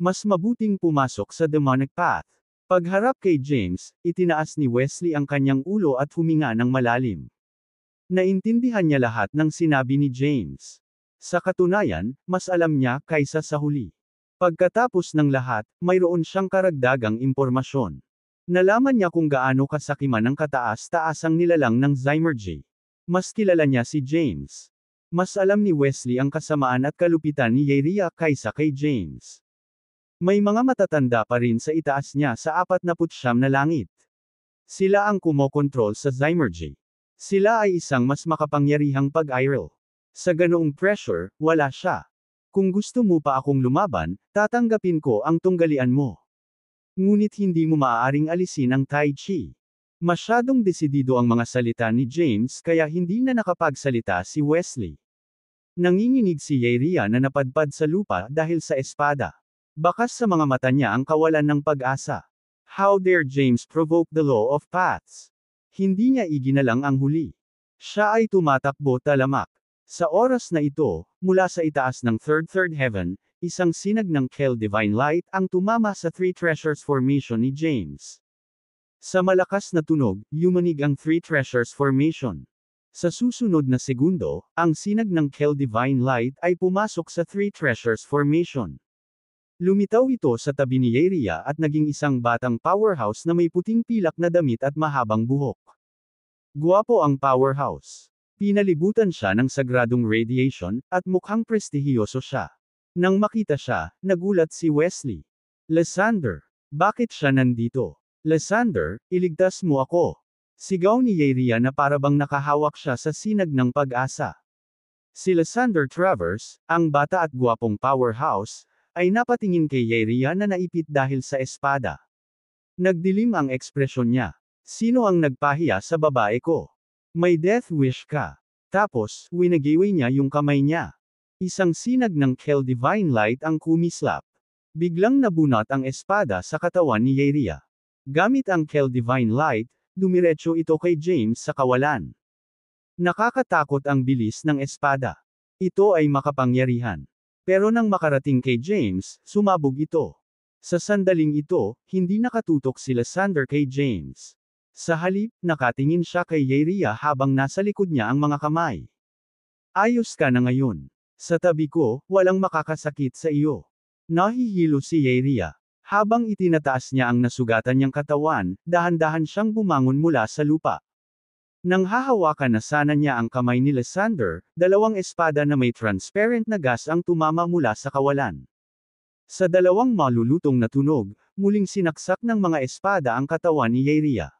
Mas mabuting pumasok sa Demonic Path. Pagharap kay James, itinaas ni Wesley ang kanyang ulo at huminga ng malalim. Naintindihan niya lahat ng sinabi ni James. Sa katunayan, mas alam niya kaysa sa huli. Pagkatapos ng lahat, mayroon siyang karagdagang impormasyon. Nalaman niya kung gaano kasakiman ang kataas-taasang nilalang ng Zymergy. Mas kilala niya si James. Mas alam ni Wesley ang kasamaan at kalupitan ni Yeria kaysa kay James. May mga matatanda pa rin sa itaas niya sa 49 na langit. Sila ang kumokontrol sa Zymergy. Sila ay isang mas makapangyarihang pag-iral. Sa ganoong pressure, wala siya. Kung gusto mo pa akong lumaban, tatanggapin ko ang tunggalian mo. Ngunit hindi mo maaaring alisin ang Tai Chi. Masyadong desidido ang mga salita ni James kaya hindi na nakapagsalita si Wesley. Nanginginig si Yeria na napadpad sa lupa dahil sa espada. Bakas sa mga mata niya ang kawalan ng pag-asa. How dare James provoke the law of paths? Hindi niya iginalang ang huli. Siya ay tumatakbo talamak. Sa oras na ito, mula sa itaas ng third heaven, isang sinag ng Kel Divine Light ang tumama sa Three Treasures Formation ni James. Sa malakas na tunog, yumanig ang Three Treasures Formation. Sa susunod na segundo, ang sinag ng Kel Divine Light ay pumasok sa Three Treasures Formation. Lumitaw ito sa tabi ni Yeria at naging isang batang powerhouse na may puting pilak na damit at mahabang buhok. Guwapo ang powerhouse. Pinalibutan siya ng sagradong radiation, at mukhang prestihiyoso siya. Nang makita siya, nagulat si Wesley. Lysander, bakit siya nandito? Lysander, iligtas mo ako. Sigaw ni Yeria na parabang nakahawak siya sa sinag ng pag-asa. Si Lysander Travers, ang bata at guwapong powerhouse, ay napatingin kay Yeria na naipit dahil sa espada. Nagdilim ang ekspresyon niya. Sino ang nagpahiya sa babae ko? May death wish ka. Tapos, winagiwi niya yung kamay niya. Isang sinag ng Kel Divine Light ang kumislap. Biglang nabunot ang espada sa katawan ni Yeria. Gamit ang Kel Divine Light, dumiretso ito kay James sa kawalan. Nakakatakot ang bilis ng espada. Ito ay makapangyarihan. Pero nang makarating kay James, sumabog ito. Sa sandaling ito, hindi nakatutok si Lysander kay James. Sa halip, nakatingin siya kay Yeria habang nasa likod niya ang mga kamay. Ayos ka na ngayon. Sa tabi ko, walang makakasakit sa iyo. Nahihilo si Yeria. Habang itinataas niya ang nasugatan niyang katawan, dahan-dahan siyang bumangon mula sa lupa. Nang hahawakan na sana niya ang kamay ni Lysander, dalawang espada na may transparent na gas ang tumama mula sa kawalan. Sa dalawang malulutong na tunog, muling sinaksak ng mga espada ang katawan ni Yeria.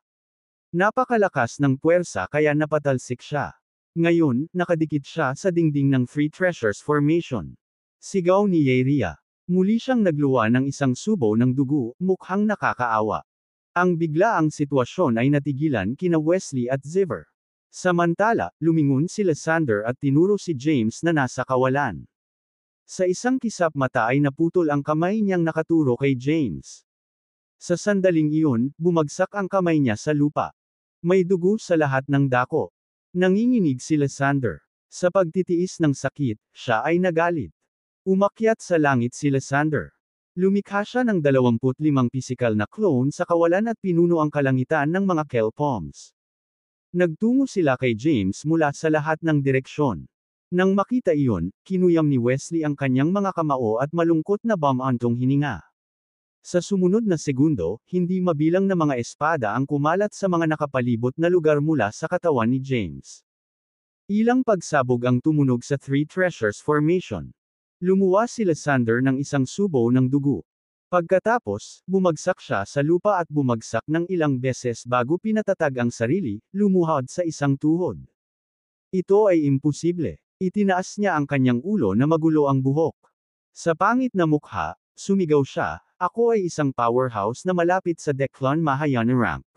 Napakalakas ng puwersa kaya napatalsik siya. Ngayon, nakadikit siya sa dingding ng Three Treasures Formation. Sigaw ni Yeria. Muli siyang nagluwa ng isang subo ng dugo, mukhang nakakaawa. Ang biglaang sitwasyon ay natigilan kina Wesley at Ziver. Samantala, lumingon si Lysander at tinuro si James na nasa kawalan. Sa isang kisap mata ay naputol ang kamay niyang nakaturo kay James. Sa sandaling iyon, bumagsak ang kamay niya sa lupa. May dugo sa lahat ng dako. Nanginginig si Lysander. Sa pagtitiis ng sakit, siya ay nagalit. Umakyat sa langit si Lysander. Lumikha siya ng 25 pisikal na clone sa kawalan at pinuno ang kalangitan ng mga Kelpoms. Nagtungo sila kay James mula sa lahat ng direksyon. Nang makita iyon, kinuyam ni Wesley ang kanyang mga kamao at malungkot na bumantong hininga. Sa sumunod na segundo, hindi mabilang na mga espada ang kumalat sa mga nakapalibot na lugar mula sa katawan ni James. Ilang pagsabog ang tumunog sa Three Treasures Formation. Lumuwas si Lysander ng isang subo ng dugo. Pagkatapos, bumagsak siya sa lupa at bumagsak ng ilang beses bago pinatatag ang sarili, lumuhod sa isang tuhod. Ito ay imposible. Itinaas niya ang kanyang ulo na magulo ang buhok. Sa pangit na mukha, sumigaw siya, "Ako ay isang powerhouse na malapit sa Declan Mahayana rank.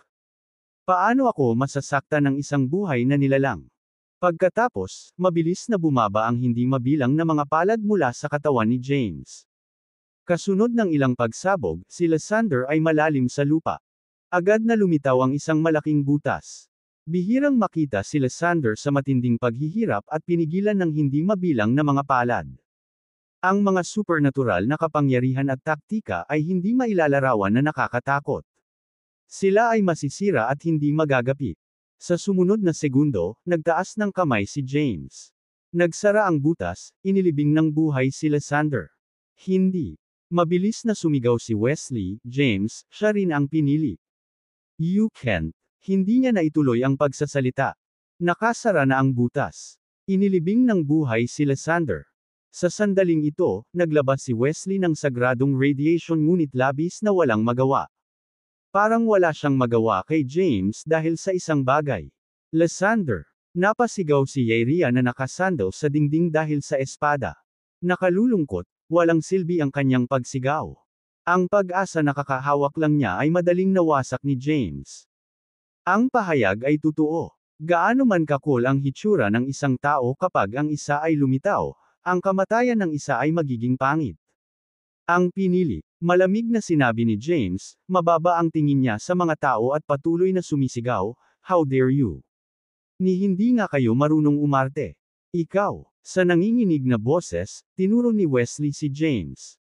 Paano ako masasaktan ng isang buhay na nilalang?" Pagkatapos, mabilis na bumaba ang hindi mabilang na mga palad mula sa katawan ni James. Kasunod ng ilang pagsabog, si Lysander ay malalim sa lupa. Agad na lumitaw ang isang malaking butas. Bihirang makita si Lysander sa matinding paghihirap at pinigilan ng hindi mabilang na mga palad. Ang mga supernatural na kapangyarihan at taktika ay hindi mailalarawan na nakakatakot. Sila ay masisira at hindi magagapit. Sa sumunod na segundo, nagtaas ng kamay si James. Nagsara ang butas, inilibing ng buhay si Lysander. Hindi. Mabilis na sumigaw si Wesley, "James, siya rin ang pinili. You can't." Hindi niya naituloy ang pagsasalita. Nakasara na ang butas. Inilibing ng buhay si Lysander. Sa sandaling ito, naglabas si Wesley ng sagradong radiation ngunit labis na walang magawa. Parang wala siyang magawa kay James dahil sa isang bagay. Lysander. Napasigaw si Yaria na nakasandal sa dingding dahil sa espada. Nakalulungkot, walang silbi ang kanyang pagsigaw. Ang pag-asa na kakahawak lang niya ay madaling nawasak ni James. Ang pahayag ay totoo. Gaano man kakul ang hitsura ng isang tao kapag ang isa ay lumitaw, ang kamatayan ng isa ay magiging pangit. Ang pinili. Malamig na sinabi ni James, mababa ang tingin niya sa mga tao at patuloy na sumisigaw, "How dare you? Ni hindi nga kayo marunong umarte. Ikaw." Sa nanginginig na boses, tinuro ni Wesley si James.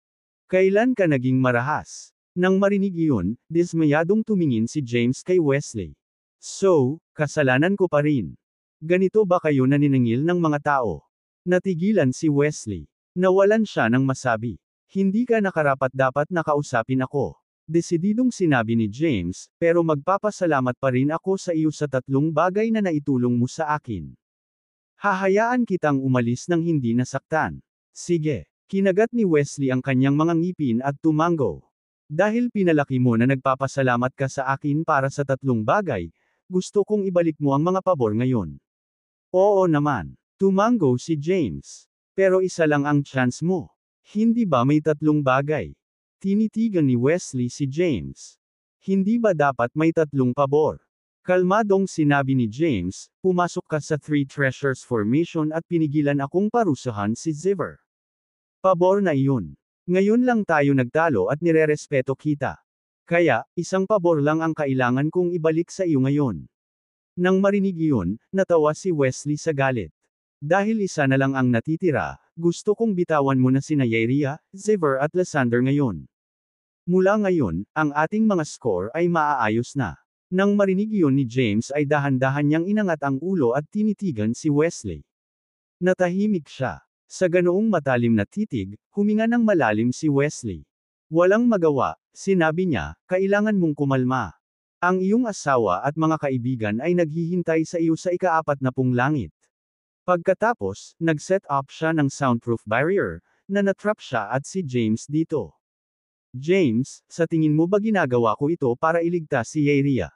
"Kailan ka naging marahas?" Nang marinig iyon, dismayadong tumingin si James kay Wesley. "So, kasalanan ko pa rin. Ganito ba kayo naniningil ng mga tao?" Natigilan si Wesley. Nawalan siya ng masabi. "Hindi ka nakarapat-dapat na kausapin ako." Desididong sinabi ni James, "Pero magpapasalamat pa rin ako sa iyo sa 3 bagay na naitulong mo sa akin. Hahayaan kitang umalis nang hindi nasaktan." "Sige." Kinagat ni Wesley ang kanyang mga ngipin at tumango. "Dahil pinalaki mo na nagpapasalamat ka sa akin para sa 3 bagay, gusto kong ibalik mo ang mga pabor ngayon." "Oo naman." Tumango si James. "Pero isa lang ang chance mo. Hindi ba may 3 bagay?" Tinitigan ni Wesley si James. "Hindi ba dapat may 3 pabor?" Kalmadong sinabi ni James, "Pumasok ka sa Three Treasures Formation at pinigilan akong parusahan si Ziver. Pabor na iyon. Ngayon lang tayo nagtalo at nirerespeto kita. Kaya, isang pabor lang ang kailangan kong ibalik sa iyo ngayon." Nang marinig iyon, natawa si Wesley sa galit. "Dahil isa na lang ang natitira, gusto kong bitawan mo na sina Yaria, Ziver at Lysander ngayon. Mula ngayon, ang ating mga score ay maaayos na." Nang marinig iyon ni James ay dahan-dahan niyang inangat ang ulo at tinitigan si Wesley. Natahimik siya. Sa ganoong matalim na titig, huminga ng malalim si Wesley. "Walang magawa," sinabi niya, "kailangan mong kumalma. Ang iyong asawa at mga kaibigan ay naghihintay sa iyo sa ika-40 langit." Pagkatapos, nag-set up siya ng soundproof barrier, na natrap siya at si James dito. "James, sa tingin mo ba ginagawa ko ito para iligtas si Yaria?"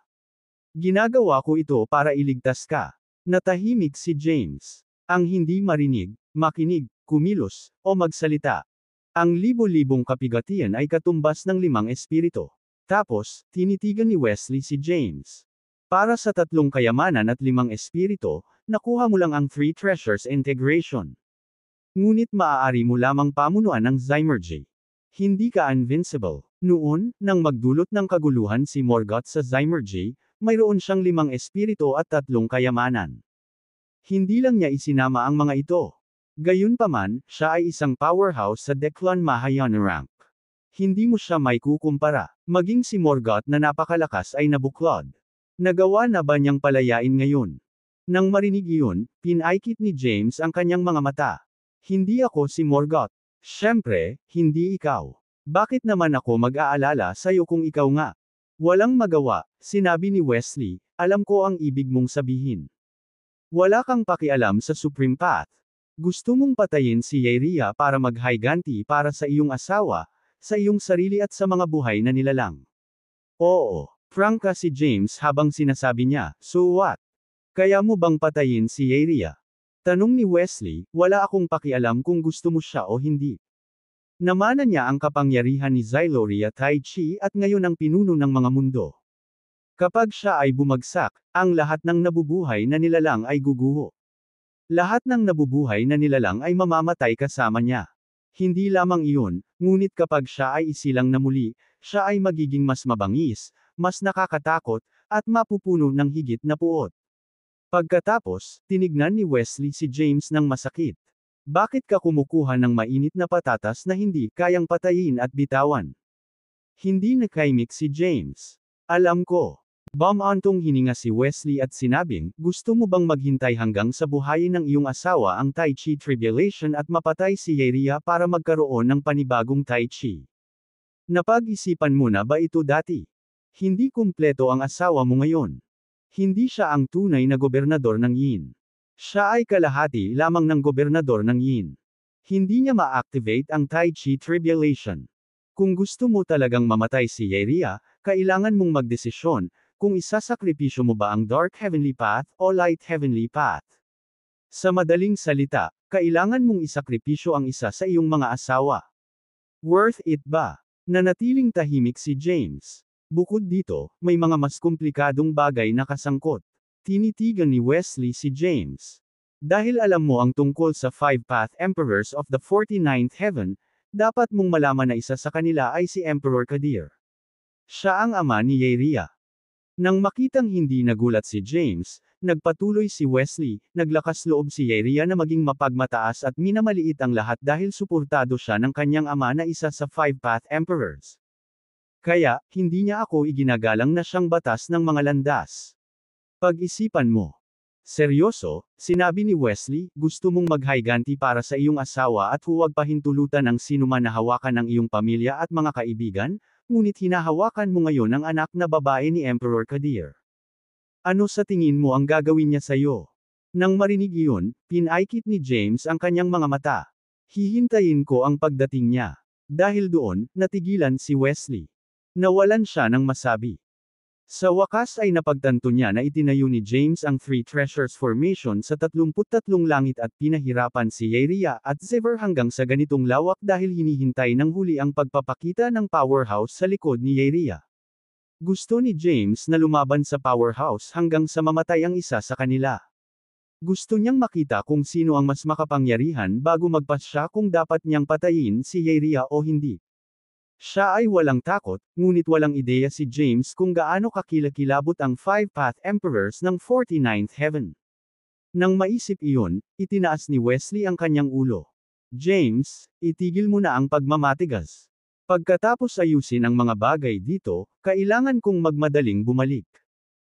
"Ginagawa ko ito para iligtas ka." Natahimik si James. Ang hindi marinig, makinig, kumilos, o magsalita. Ang libo-libong kapigatian ay katumbas ng 5 espiritu. Tapos, tinitigan ni Wesley si James. "Para sa 3 kayamanan at 5 espiritu, nakuha mo lang ang Three Treasures Integration. Ngunit maaari mo lamang pamunuan ng Zymergy. Hindi ka invincible." Noon, nang magdulot ng kaguluhan si Morgoth sa Zymergy, mayroon siyang 5 espiritu at 3 kayamanan. Hindi lang niya isinama ang mga ito. Gayunpaman, siya ay isang powerhouse sa Declan Mahayana rank. Hindi mo siya may kukumpara. Maging si Morgoth na napakalakas ay nabuklod. Nagawa na ba niyang palayain ngayon? Nang marinig iyon, pinaikit ni James ang kanyang mga mata. Hindi ako si Morgoth. Siyempre, hindi ikaw. Bakit naman ako mag-aalala sa'yo kung ikaw nga? Walang magawa, sinabi ni Wesley, alam ko ang ibig mong sabihin. Wala kang pakialam sa Supreme Path. Gusto mong patayin si Yrria para maghiganti para sa iyong asawa, sa iyong sarili at sa mga buhay na nilalang. Oo, prangka si James habang sinasabi niya, so what? Kaya mo bang patayin si Yrria? Tanong ni Wesley, wala akong pakialam kung gusto mo siya o hindi. Namana niya ang kapangyarihan ni Xyloria Taichi at ngayon ang pinuno ng mga mundo. Kapag siya ay bumagsak, ang lahat ng nabubuhay na nilalang ay guguho. Lahat ng nabubuhay na nilalang ay mamamatay kasama niya. Hindi lamang iyon, ngunit kapag siya ay isilang na muli, siya ay magiging mas mabangis, mas nakakatakot, at mapupuno ng higit na puot. Pagkatapos, tinignan ni Wesley si James ng masakit. Bakit ka kumukuha ng mainit na patatas na hindi kayang patayin at bitawan? Hindi nakaimik si James. Alam ko. Bumantong hininga si Wesley at sinabing, gusto mo bang maghintay hanggang sa buhayin ng iyong asawa ang Tai Chi Tribulation at mapatay si Yrria para magkaroon ng panibagong Tai Chi? Napag-isipan mo na ba ito dati? Hindi kumpleto ang asawa mo ngayon. Hindi siya ang tunay na gobernador ng Yin. Siya ay kalahati lamang ng gobernador ng Yin. Hindi niya ma-activate ang Tai Chi Tribulation. Kung gusto mo talagang mamatay si Yrria, kailangan mong magdesisyon, kung isasakripisyo mo ba ang Dark Heavenly Path o Light Heavenly Path. Sa madaling salita, kailangan mong isakripisyo ang isa sa iyong mga asawa. Worth it ba? Nanatiling tahimik si James. Bukod dito, may mga mas komplikadong bagay na kasangkot. Tinitigan ni Wesley si James. Dahil alam mo ang tungkol sa Five Path Emperors of the 49th Heaven, dapat mong malaman na isa sa kanila ay si Emperor Kadir. Siya ang ama ni Yrria. Nang makitang hindi nagulat si James, nagpatuloy si Wesley, naglakas loob si Yrria na maging mapagmataas at minamaliit ang lahat dahil suportado siya ng kanyang ama na isa sa Five Path Emperors. Kaya, hindi niya ako iginagalang na siyang batas ng mga landas. Pag-isipan mo. Seryoso, sinabi ni Wesley, gusto mong maghiganti para sa iyong asawa at huwag pahintulutan ng sinuman na hawakan ng iyong pamilya at mga kaibigan, ngunit hinahawakan mo ngayon ang anak na babae ni Emperor Kadir. Ano sa tingin mo ang gagawin niya sa'yo? Nang marinig iyon, pinaikit ni James ang kanyang mga mata. Hihintayin ko ang pagdating niya. Dahil doon, natigilan si Wesley. Nawalan siya ng masabi. Sa wakas ay napagtanto niya na itinayo ni James ang Three Treasures Formation sa 33 langit at pinahirapan si Yrria at Xever hanggang sa ganitong lawak dahil hinihintay ng huli ang pagpapakita ng powerhouse sa likod ni Yrria. Gusto ni James na lumaban sa powerhouse hanggang sa mamatay ang isa sa kanila. Gusto niyang makita kung sino ang mas makapangyarihan bago magpasya kung dapat niyang patayin si Yrria o hindi. Siya ay walang takot, ngunit walang ideya si James kung gaano kakilakilabot ang Five Path Emperors ng 49th Heaven. Nang maisip iyon, itinaas ni Wesley ang kanyang ulo. James, itigil mo na ang pagmamatigas. Pagkatapos ayusin ang mga bagay dito, kailangan kong magmadaling bumalik.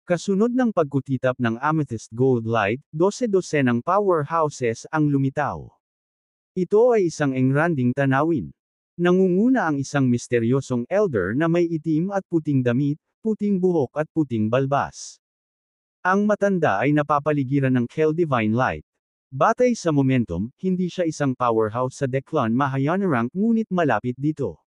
Kasunod ng pagkutitap ng Amethyst Gold Light, 12 ng powerhouses ang lumitaw. Ito ay isang engranding tanawin. Nangunguna ang isang misteryosong elder na may itim at puting damit, puting buhok at puting balbas. Ang matanda ay napapaligiran ng Kel Divine Light. Batay sa momentum, hindi siya isang powerhouse sa Declan Mahayana rank ngunit malapit dito.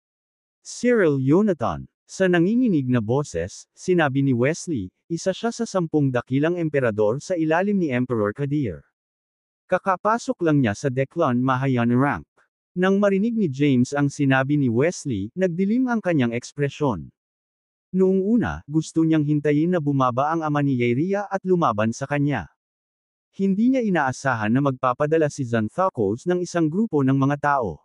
Cyril Yonatan. Sa nanginginig na boses, sinabi ni Wesley, isa siya sa 10 dakilang emperador sa ilalim ni Emperor Kadir. Kakapasok lang niya sa Declan Mahayana rank. Nang marinig ni James ang sinabi ni Wesley, nagdilim ang kanyang ekspresyon. Noong una, gusto niyang hintayin na bumaba ang ama ni Yrria at lumaban sa kanya. Hindi niya inaasahan na magpapadala si Xanthocles ng isang grupo ng mga tao.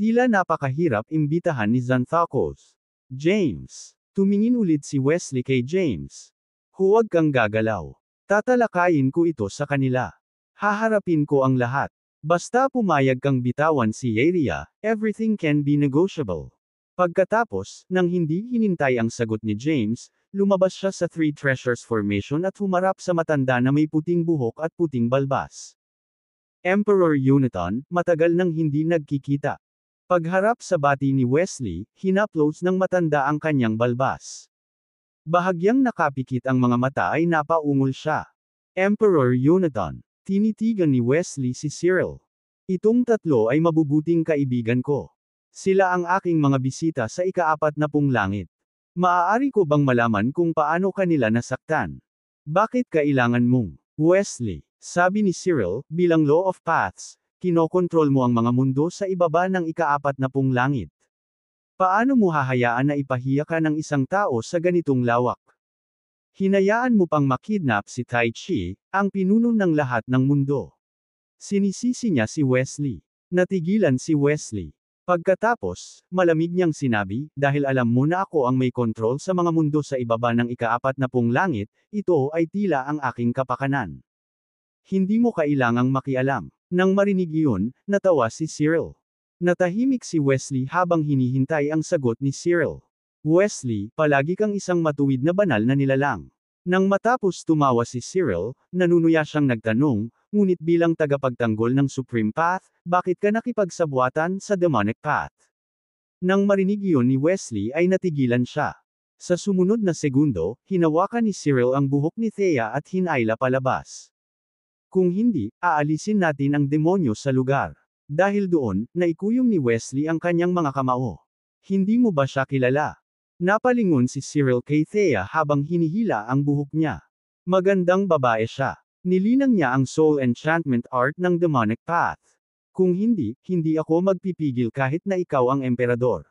Tila napakahirap imbitahan ni Xanthocles. James. Tumingin ulit si Wesley kay James. Huwag kang gagalaw. Tatalakayin ko ito sa kanila. Haharapin ko ang lahat. Basta pumayag kang bitawan si Yrria, everything can be negotiable. Pagkatapos, nang hindi hinintay ang sagot ni James, lumabas siya sa Three Treasures Formation at humarap sa matanda na may puting buhok at puting balbas. Emperor Uniton, matagal nang hindi nagkikita. Pagharap sa bati ni Wesley, hinaplos ng matanda ang kanyang balbas. Bahagyang nakapikit ang mga mata ay napaungol siya. Emperor Uniton, tinitigan ni Wesley si Cyril. Itong tatlo ay mabubuting kaibigan ko. Sila ang aking mga bisita sa ika-40 langit. Maaari ko bang malaman kung paano kanila nasaktan? Bakit kailangan mong, Wesley, sabi ni Cyril, bilang Law of Paths, kinokontrol mo ang mga mundo sa ibaba ng ika-40 langit. Paano mo hahayaan na ipahiya ka ng isang tao sa ganitong lawak? Hinayaan mo pang makidnap si Tai Chi, ang pinuno ng lahat ng mundo. Sinisisi niya si Wesley. Natigilan si Wesley. Pagkatapos, malamig niyang sinabi, dahil alam mo na ako ang may kontrol sa mga mundo sa ibaba ng ika-40 langit, ito ay tila ang aking kapakanan. Hindi mo kailangang makialam. Nang marinig iyon, natawa si Cyril. Natahimik si Wesley habang hinihintay ang sagot ni Cyril. Wesley, palagi kang isang matuwid na banal na nilalang. Nang matapos tumawa si Cyril, nanunuya siyang nagtanong, ngunit bilang tagapagtanggol ng Supreme Path, bakit ka nakipagsabwatan sa Demonic Path? Nang marinig iyon ni Wesley ay natigilan siya. Sa sumunod na segundo, hinawakan ni Cyril ang buhok ni Thea at hinayla palabas. Kung hindi, aalisin natin ang demonyo sa lugar. Dahil doon, naikuyom ni Wesley ang kanyang mga kamao. Hindi mo ba siya kilala? Napalingon si Cyril kay Thea habang hinihila ang buhok niya. Magandang babae siya. Nilinang niya ang soul enchantment art ng Demonic Path. Kung hindi, hindi ako magpipigil kahit na ikaw ang emperador.